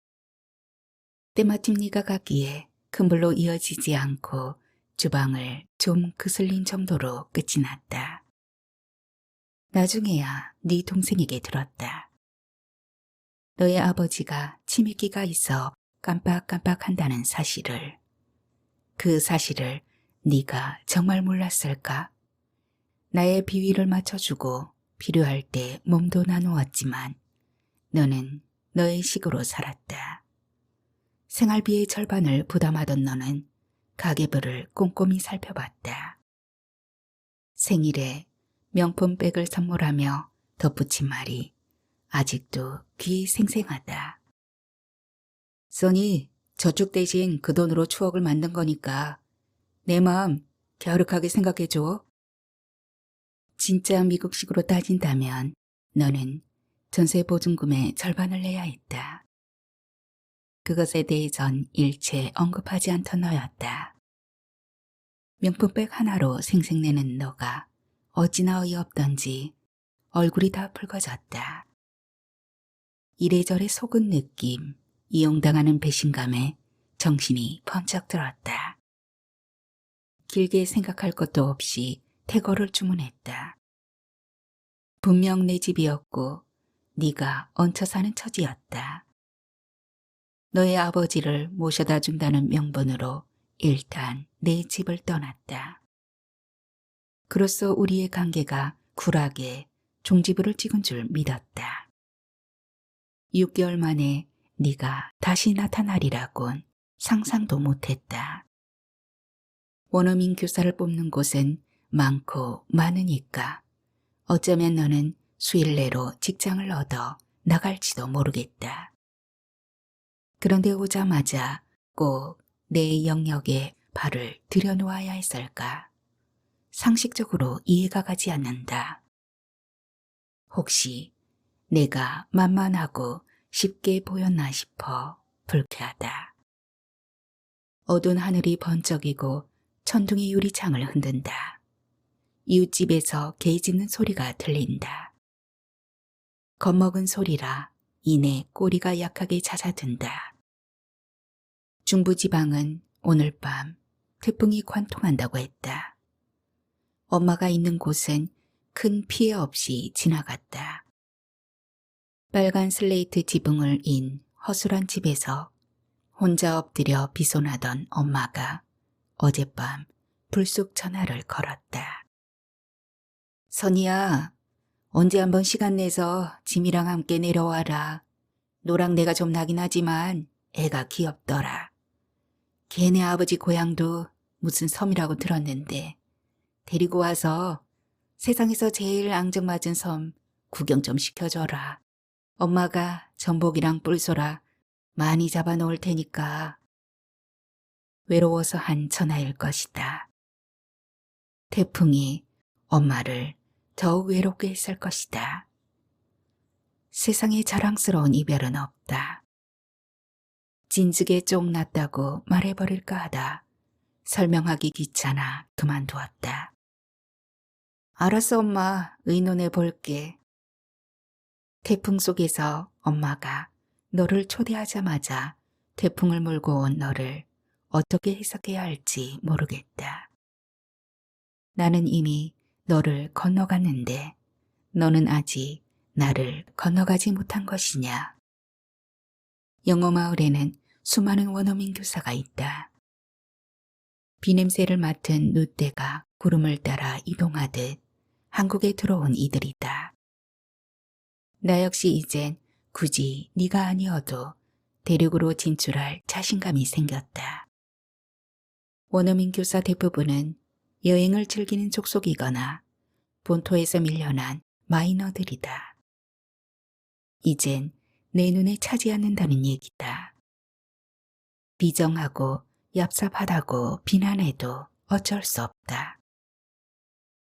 때마침 네가 가기에 큰 불로 이어지지 않고 주방을 좀 그슬린 정도로 끝이 났다. 나중에야 네 동생에게 들었다. 너의 아버지가 치매기가 있어 깜빡깜빡한다는 사실을. 그 사실을 네가 정말 몰랐을까? 나의 비위를 맞춰주고 필요할 때 몸도 나누었지만 너는 너의 식으로 살았다. 생활비의 절반을 부담하던 너는 가계부를 꼼꼼히 살펴봤다. 생일에 명품백을 선물하며 덧붙인 말이 아직도 귀에 생생하다. 써니, 저축 대신 그 돈으로 추억을 만든 거니까 내 마음 갸륵하게 생각해줘. 진짜 미국식으로 따진다면 너는 전세 보증금의 절반을 내야 했다. 그것에 대해선 일체 언급하지 않던 너였다. 명품백 하나로 생색내는 너가 어찌나 어이없던지 얼굴이 다 붉어졌다. 이래저래 속은 느낌, 이용당하는 배신감에 정신이 번쩍 들었다. 길게 생각할 것도 없이 태거를 주문했다. 분명 내 집이었고 네가 얹혀 사는 처지였다. 너의 아버지를 모셔다 준다는 명분으로 일단 내 집을 떠났다. 그로써 우리의 관계가 굴하게 종지부를 찍은 줄 믿었다. 6개월 만에 네가 다시 나타나리라곤 상상도 못했다. 원어민 교사를 뽑는 곳은 많고 많으니까 어쩌면 너는 수일 내로 직장을 얻어 나갈지도 모르겠다. 그런데 오자마자 꼭 내 영역에 발을 들여놓아야 했을까? 상식적으로 이해가 가지 않는다. 혹시 내가 만만하고 쉽게 보였나 싶어 불쾌하다. 어두운 하늘이 번쩍이고 천둥이 유리창을 흔든다. 이웃집에서 개 짖는 소리가 들린다. 겁먹은 소리라 이내 꼬리가 약하게 잦아든다. 중부지방은 오늘 밤 태풍이 관통한다고 했다. 엄마가 있는 곳은 큰 피해 없이 지나갔다. 빨간 슬레이트 지붕을 인 허술한 집에서 혼자 엎드려 비손하던 엄마가 어젯밤 불쑥 전화를 걸었다. 선이야, 언제 한번 시간 내서 짐이랑 함께 내려와라. 노랑 내가 좀 나긴 하지만 애가 귀엽더라. 걔네 아버지 고향도 무슨 섬이라고 들었는데 데리고 와서 세상에서 제일 앙증맞은 섬 구경 좀 시켜줘라. 엄마가 전복이랑 뿔소라 많이 잡아놓을 테니까. 외로워서 한 전화일 것이다. 태풍이 엄마를 더욱 외롭게 했을 것이다. 세상에 자랑스러운 이별은 없다. 진즉에 쫑났다고 말해버릴까 하다 설명하기 귀찮아 그만두었다. 알았어 엄마, 의논해 볼게. 태풍 속에서 엄마가 너를 초대하자마자 태풍을 몰고 온 너를 어떻게 해석해야 할지 모르겠다. 나는 이미 너를 건너갔는데 너는 아직 나를 건너가지 못한 것이냐. 영어 마을에는 수많은 원어민 교사가 있다. 비냄새를 맡은 누떼가 구름을 따라 이동하듯 한국에 들어온 이들이다. 나 역시 이젠 굳이 네가 아니어도 대륙으로 진출할 자신감이 생겼다. 원어민 교사 대부분은 여행을 즐기는 족속이거나 본토에서 밀려난 마이너들이다. 이젠 내 눈에 차지 않는다는 얘기다. 비정하고 얍삽하다고 비난해도 어쩔 수 없다.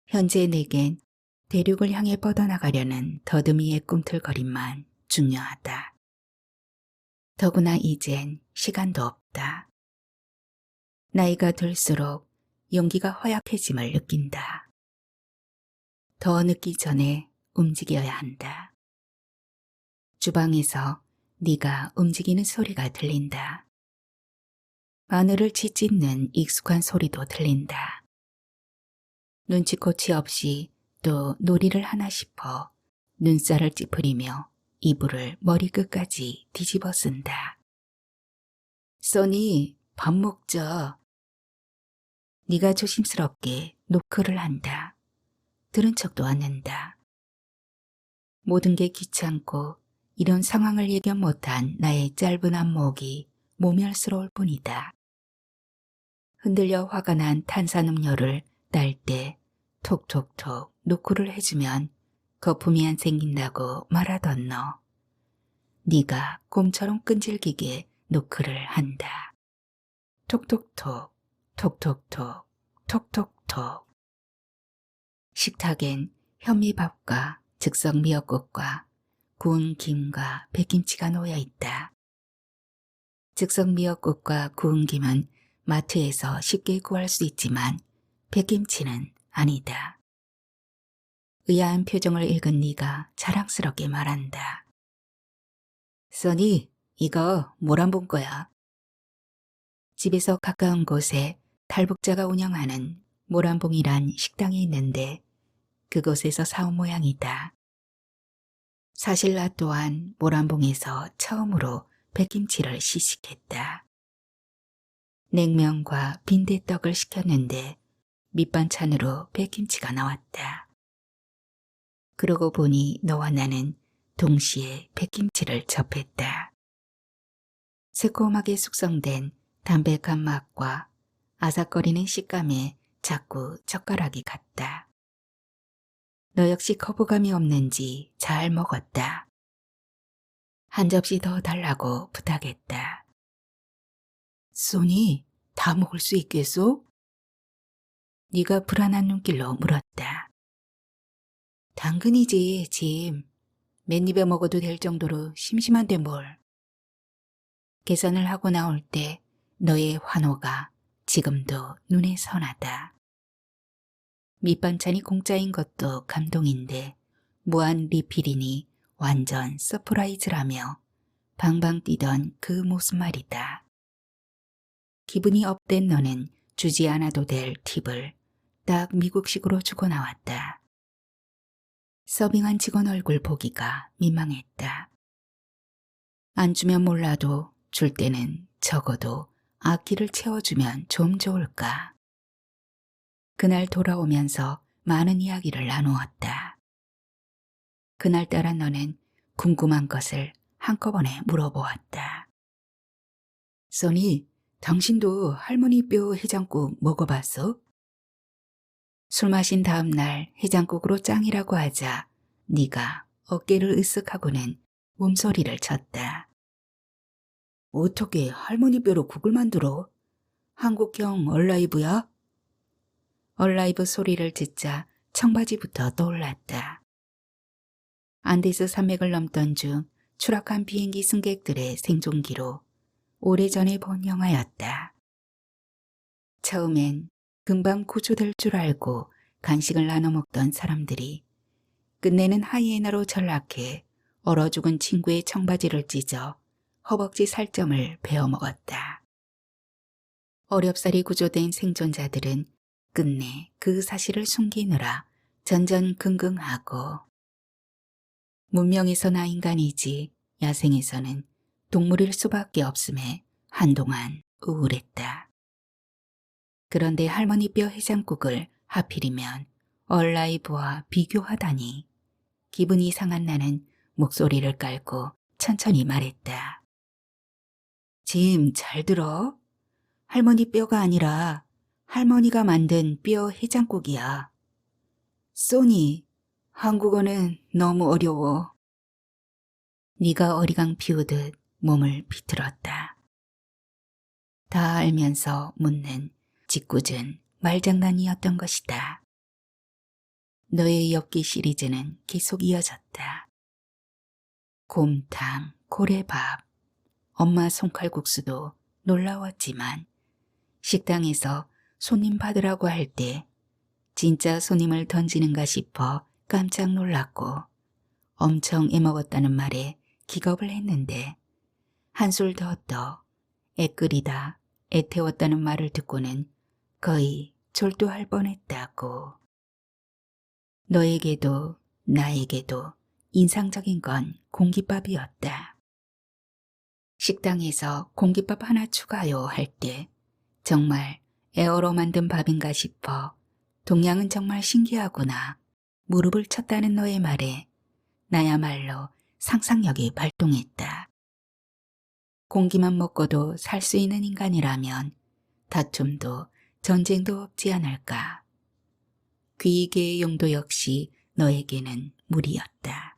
현재 내겐 대륙을 향해 뻗어나가려는 더듬이의 꿈틀거림만 중요하다. 더구나 이젠 시간도 없다. 나이가 들수록 용기가 허약해짐을 느낀다. 더 늦기 전에 움직여야 한다. 주방에서 네가 움직이는 소리가 들린다. 마늘을 짓짓는 익숙한 소리도 들린다. 눈치코치 없이 또 놀이를 하나 싶어 눈살을 찌푸리며 이불을 머리끝까지 뒤집어 쓴다. 써니, 밥 먹자. 네가 조심스럽게 노크를 한다. 들은 척도 않는다. 모든 게 귀찮고 이런 상황을 예견 못한 나의 짧은 안목이 모멸스러울 뿐이다. 흔들려 화가 난 탄산음료를 딸 때 톡톡톡 노크를 해주면 거품이 안 생긴다고 말하던 너. 네가 곰처럼 끈질기게 노크를 한다. 톡톡톡, 톡톡톡, 톡톡톡. 식탁엔 현미밥과 즉석 미역국과 구운 김과 백김치가 놓여 있다. 즉석 미역국과 구운 김은 마트에서 쉽게 구할 수 있지만 백김치는 아니다. 의아한 표정을 읽은 네가 자랑스럽게 말한다. 써니, 이거 모란봉 거야. 집에서 가까운 곳에 탈북자가 운영하는 모란봉이란 식당이 있는데 그곳에서 사온 모양이다. 사실 나 또한 모란봉에서 처음으로 백김치를 시식했다. 냉면과 빈대떡을 시켰는데 밑반찬으로 백김치가 나왔다. 그러고 보니 너와 나는 동시에 백김치를 접했다. 새콤하게 숙성된 담백한 맛과 아삭거리는 식감에 자꾸 젓가락이 갔다. 너 역시 거부감이 없는지 잘 먹었다. 한 접시 더 달라고 부탁했다. 소니, 다 먹을 수 있겠소? 네가 불안한 눈길로 물었다. 당근이지, 짐. 맨입에 먹어도 될 정도로 심심한데 뭘. 계산을 하고 나올 때 너의 환호가 지금도 눈에 선하다. 밑반찬이 공짜인 것도 감동인데 무한 리필이니 완전 서프라이즈라며 방방 뛰던 그 모습 말이다. 기분이 업된 너는 주지 않아도 될 팁을 딱 미국식으로 주고 나왔다. 서빙한 직원 얼굴 보기가 민망했다. 안 주면 몰라도 줄 때는 적어도 앞길을 채워주면 좀 좋을까. 그날 돌아오면서 많은 이야기를 나누었다. 그날따라 너는 궁금한 것을 한꺼번에 물어보았다. 써니, 당신도 할머니 뼈 해장국 먹어봤어? 술 마신 다음 날 해장국으로 짱이라고 하자 네가 어깨를 으쓱하고는 몸소리를 쳤다. 어떻게 할머니 뼈로 국을 만들어? 한국형 얼라이브야? 얼라이브 소리를 듣자 청바지부터 떠올랐다. 안데스 산맥을 넘던 중 추락한 비행기 승객들의 생존기로 오래전에 본 영화였다. 처음엔 금방 구조될 줄 알고 간식을 나눠 먹던 사람들이 끝내는 하이에나로 전락해 얼어 죽은 친구의 청바지를 찢어 허벅지 살점을 베어 먹었다. 어렵사리 구조된 생존자들은 끝내 그 사실을 숨기느라 전전긍긍하고 문명에서 나 인간이지 야생에서는 동물일 수밖에 없음에 한동안 우울했다. 그런데 할머니 뼈 해장국을 하필이면 얼라이브와 비교하다니 기분이 상한 나는 목소리를 깔고 천천히 말했다. 짐, 잘 들어. 할머니 뼈가 아니라 할머니가 만든 뼈 해장국이야. 소니, 한국어는 너무 어려워. 네가 어리광 피우듯 몸을 비틀었다. 다 알면서 묻는 짓궂은 말장난이었던 것이다. 너의 엽기 시리즈는 계속 이어졌다. 곰탕, 고래밥, 엄마 손칼국수도 놀라웠지만 식당에서 손님 받으라고 할 때 진짜 손님을 던지는가 싶어 깜짝 놀랐고 엄청 애먹었다는 말에 기겁을 했는데 한술 더 떠 애끓이다 애태웠다는 말을 듣고는 거의 졸도할 뻔했다고. 너에게도 나에게도 인상적인 건 공깃밥이었다. 식당에서 공깃밥 하나 추가요 할 때 정말 에어로 만든 밥인가 싶어 동양은 정말 신기하구나 무릎을 쳤다는 너의 말에 나야말로 상상력이 발동했다. 공기만 먹고도 살 수 있는 인간이라면 다툼도 전쟁도 없지 않을까. 귀이개의 용도 역시 너에게는 무리였다.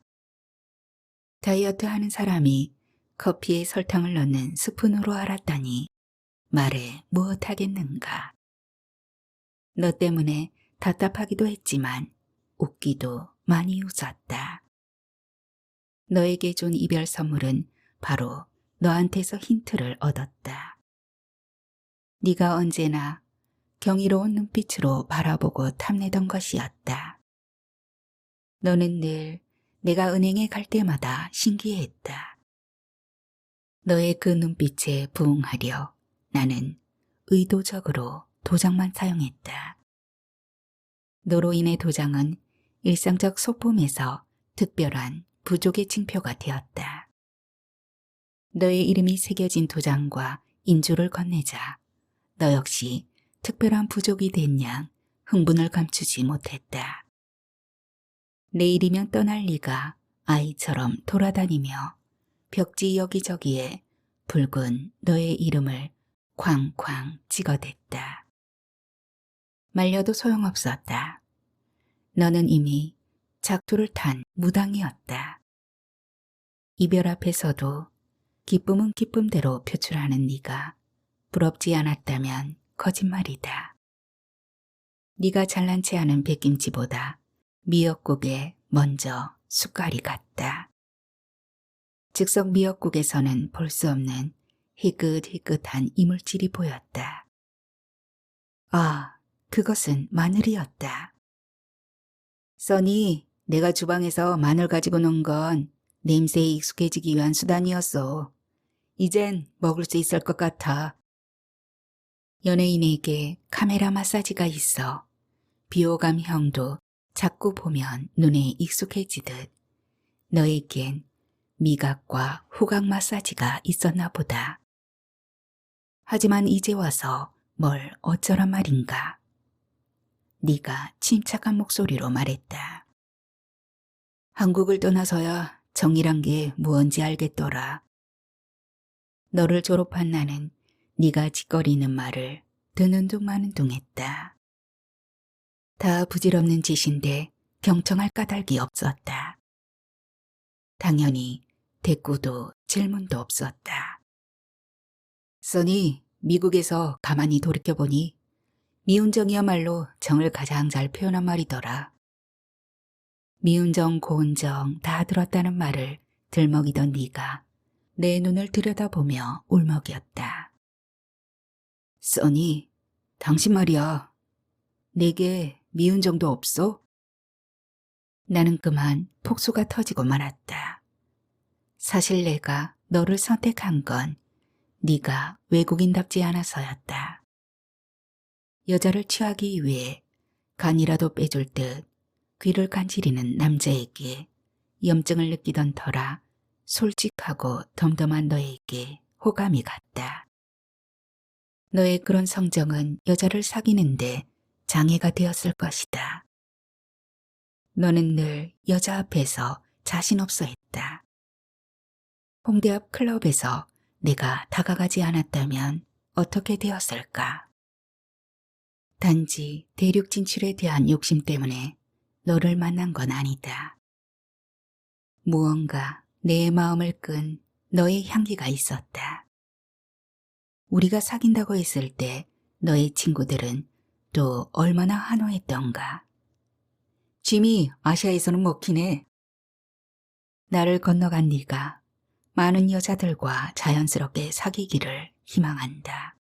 다이어트 하는 사람이 커피에 설탕을 넣는 스푼으로 알았다니 말해 무엇하겠는가. 너 때문에 답답하기도 했지만 웃기도 많이 웃었다. 너에게 준 이별 선물은 바로 너한테서 힌트를 얻었다. 네가 언제나 경이로운 눈빛으로 바라보고 탐내던 것이었다. 너는 늘 내가 은행에 갈 때마다 신기해했다. 너의 그 눈빛에 부응하려 나는 의도적으로 도장만 사용했다. 너로 인해 도장은 일상적 소품에서 특별한 부족의 징표가 되었다. 너의 이름이 새겨진 도장과 인조를 건네자 너 역시 특별한 부족이 된 양 흥분을 감추지 못했다. 내일이면 떠날 리가 아이처럼 돌아다니며 벽지 여기저기에 붉은 너의 이름을 쾅쾅 찍어댔다. 말려도 소용없었다. 너는 이미 작두를 탄 무당이었다. 이별 앞에서도 기쁨은 기쁨대로 표출하는 네가 부럽지 않았다면 거짓말이다. 네가 잘난 체 하는 백김치보다 미역국에 먼저 숟갈이 갔다. 즉석 미역국에서는 볼 수 없는 희끗희끗한 이물질이 보였다. 아, 그것은 마늘이었다. 써니, 내가 주방에서 마늘 가지고 논 건 냄새에 익숙해지기 위한 수단이었어. 이젠 먹을 수 있을 것 같아. 연예인에게 카메라 마사지가 있어 비호감 형도 자꾸 보면 눈에 익숙해지듯 너에겐 미각과 후각 마사지가 있었나 보다. 하지만 이제 와서 뭘 어쩌란 말인가. 네가 침착한 목소리로 말했다. 한국을 떠나서야 정이란 게 무언지 알겠더라. 너를 졸업한 나는 네가 짓거리는 말을 듣는 둥 마는 둥 했다. 다 부질없는 짓인데 경청할 까닭이 없었다. 당연히 대꾸도 질문도 없었다. 써니, 미국에서 가만히 돌이켜보니 미운 정이야말로 정을 가장 잘 표현한 말이더라. 미운 정, 고운 정 다 들었다는 말을 들먹이던 네가 내 눈을 들여다보며 울먹였다. 써니, 당신 말이야. 내게 미운 정도 없어? 나는 그만 폭소가 터지고 말았다. 사실 내가 너를 선택한 건 네가 외국인답지 않아서였다. 여자를 취하기 위해 간이라도 빼줄 듯 귀를 간지리는 남자에게 염증을 느끼던 터라 솔직하고 덤덤한 너에게 호감이 갔다. 너의 그런 성정은 여자를 사귀는데 장애가 되었을 것이다. 너는 늘 여자 앞에서 자신 없어 했다. 홍대 앞 클럽에서 내가 다가가지 않았다면 어떻게 되었을까? 단지 대륙 진출에 대한 욕심 때문에 너를 만난 건 아니다. 무언가 내 마음을 끈 너의 향기가 있었다. 우리가 사귄다고 했을 때 너의 친구들은 또 얼마나 환호했던가. 짐이 아시아에서는 먹힌 해. 나를 건너간 네가 많은 여자들과 자연스럽게 사귀기를 희망한다.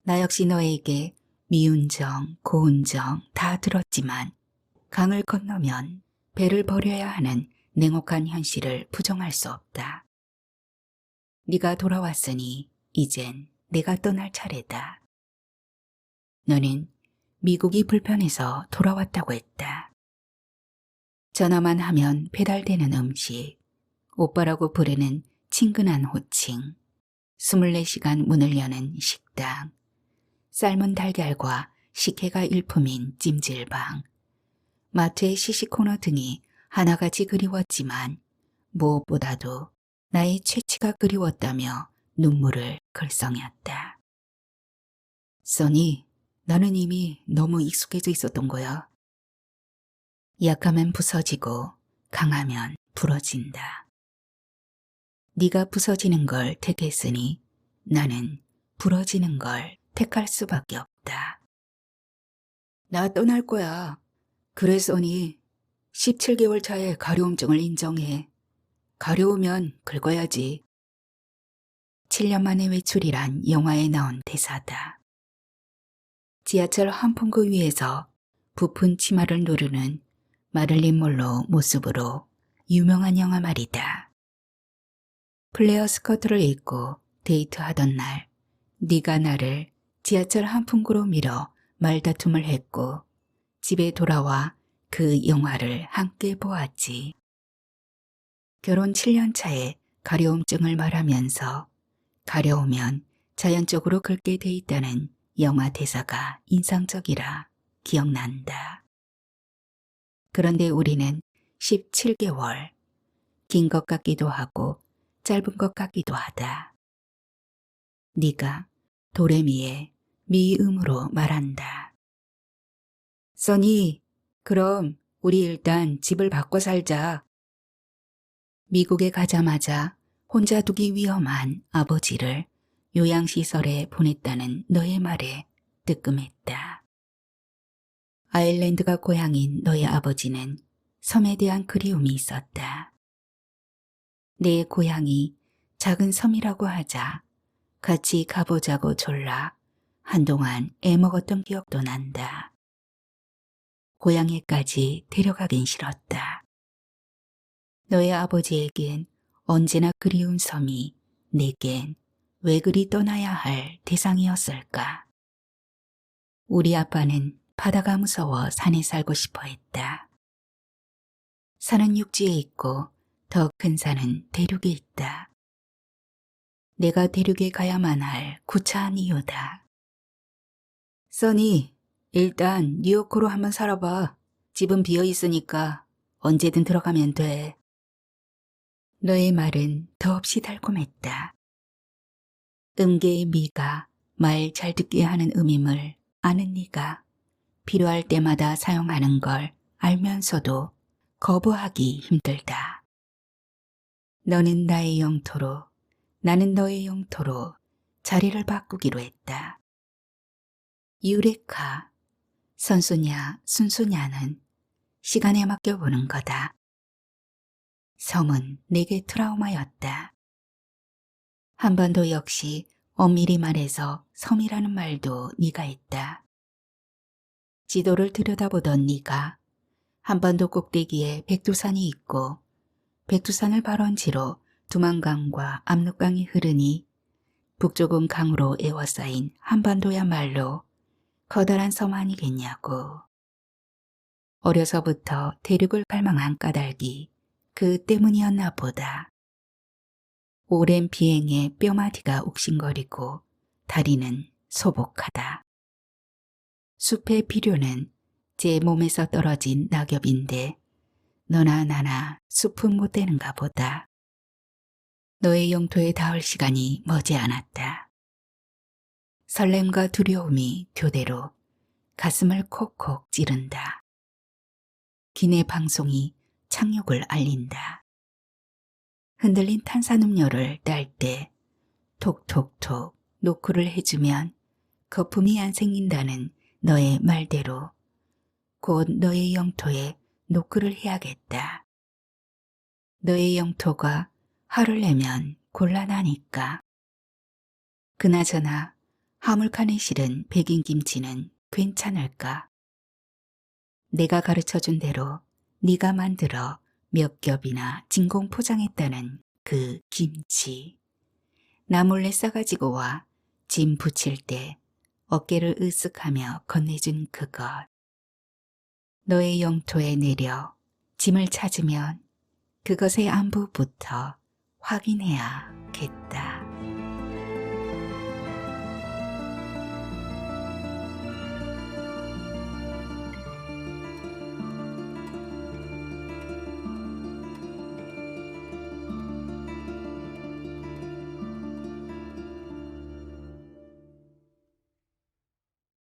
나 역시 너에게 미운 정, 고운 정 다 들었지만 강을 건너면 배를 버려야 하는 냉혹한 현실을 부정할 수 없다. 네가 돌아왔으니 이젠 내가 떠날 차례다. 너는 미국이 불편해서 돌아왔다고 했다. 전화만 하면 배달되는 음식, 오빠라고 부르는 친근한 호칭, 24시간 문을 여는 식당, 삶은 달걀과 식혜가 일품인 찜질방, 마트의 시식코너 등이 하나같이 그리웠지만 무엇보다도 나의 채취가 그리웠다며 눈물을 글썽였다. 써니, 나는 이미 너무 익숙해져 있었던 거야. 약하면 부서지고 강하면 부러진다. 네가 부서지는 걸 택했으니 나는 부러지는 걸 택할 수밖에 없다. 나 떠날 거야. 그래 써니, 17개월 차에 가려움증을 인정해. 가려우면 긁어야지. 7년 만에 외출이란 영화에 나온 대사다. 지하철 환풍구 위에서 부푼 치마를 누르는 마를린 몰로 모습으로 유명한 영화 말이다. 플레어 스커트를 입고 데이트하던 날 네가 나를 지하철 환풍구로 밀어 말다툼을 했고 집에 돌아와 그 영화를 함께 보았지. 결혼 7년 차에 가려움증을 말하면서 가려우면 자연적으로 긁게 돼 있다는 영화 대사가 인상적이라 기억난다. 그런데 우리는 17개월, 긴 것 같기도 하고 짧은 것 같기도 하다. 네가 도레미의 미음으로 말한다. 써니, 그럼 우리 일단 집을 바꿔 살자. 미국에 가자마자 혼자 두기 위험한 아버지를 요양시설에 보냈다는 너의 말에 뜨끔했다. 아일랜드가 고향인 너의 아버지는 섬에 대한 그리움이 있었다. 내 고향이 작은 섬이라고 하자 같이 가보자고 졸라 한동안 애먹었던 기억도 난다. 고향에까지 데려가긴 싫었다. 너의 아버지에겐 언제나 그리운 섬이 내겐 왜 그리 떠나야 할 대상이었을까? 우리 아빠는 바다가 무서워 산에 살고 싶어 했다. 산은 육지에 있고 더 큰 산은 대륙에 있다. 내가 대륙에 가야만 할 구차한 이유다. 써니, 일단 뉴요크로 한번 살아봐. 집은 비어 있으니까 언제든 들어가면 돼. 너의 말은 더없이 달콤했다. 음계의 미가 말 잘 듣게 하는 음임을 아는 네가 필요할 때마다 사용하는 걸 알면서도 거부하기 힘들다. 너는 나의 영토로, 나는 너의 영토로 자리를 바꾸기로 했다. 유레카, 선수냐 순수냐는 시간에 맡겨보는 거다. 섬은 내게 트라우마였다. 한반도 역시 엄밀히 말해서 섬이라는 말도 네가 했다. 지도를 들여다보던 네가 한반도 꼭대기에 백두산이 있고 백두산을 발원지로 두만강과 압록강이 흐르니 북쪽은 강으로 에워싸인 한반도야말로 커다란 섬 아니겠냐고. 어려서부터 대륙을 갈망한 까닭이 그 때문이었나 보다. 오랜 비행에 뼈마디가 욱신거리고 다리는 소복하다. 숲의 비료는 제 몸에서 떨어진 낙엽인데 너나 나나 숲은 못 되는가 보다. 너의 영토에 닿을 시간이 머지않았다. 설렘과 두려움이 교대로 가슴을 콕콕 찌른다. 기내 방송이 착륙을 알린다. 흔들린 탄산음료를 딸 때 톡톡톡 노크를 해주면 거품이 안 생긴다는 너의 말대로 곧 너의 영토에 노크를 해야겠다. 너의 영토가 화를 내면 곤란하니까. 그나저나 화물칸에 실은 백인김치는 괜찮을까? 내가 가르쳐준 대로 네가 만들어 몇 겹이나 진공 포장했다는 그 김치. 나 몰래 싸가지고 와 짐 붙일 때 어깨를 으쓱하며 건네준 그것. 너의 영토에 내려 짐을 찾으면 그것의 안부부터 확인해야겠다.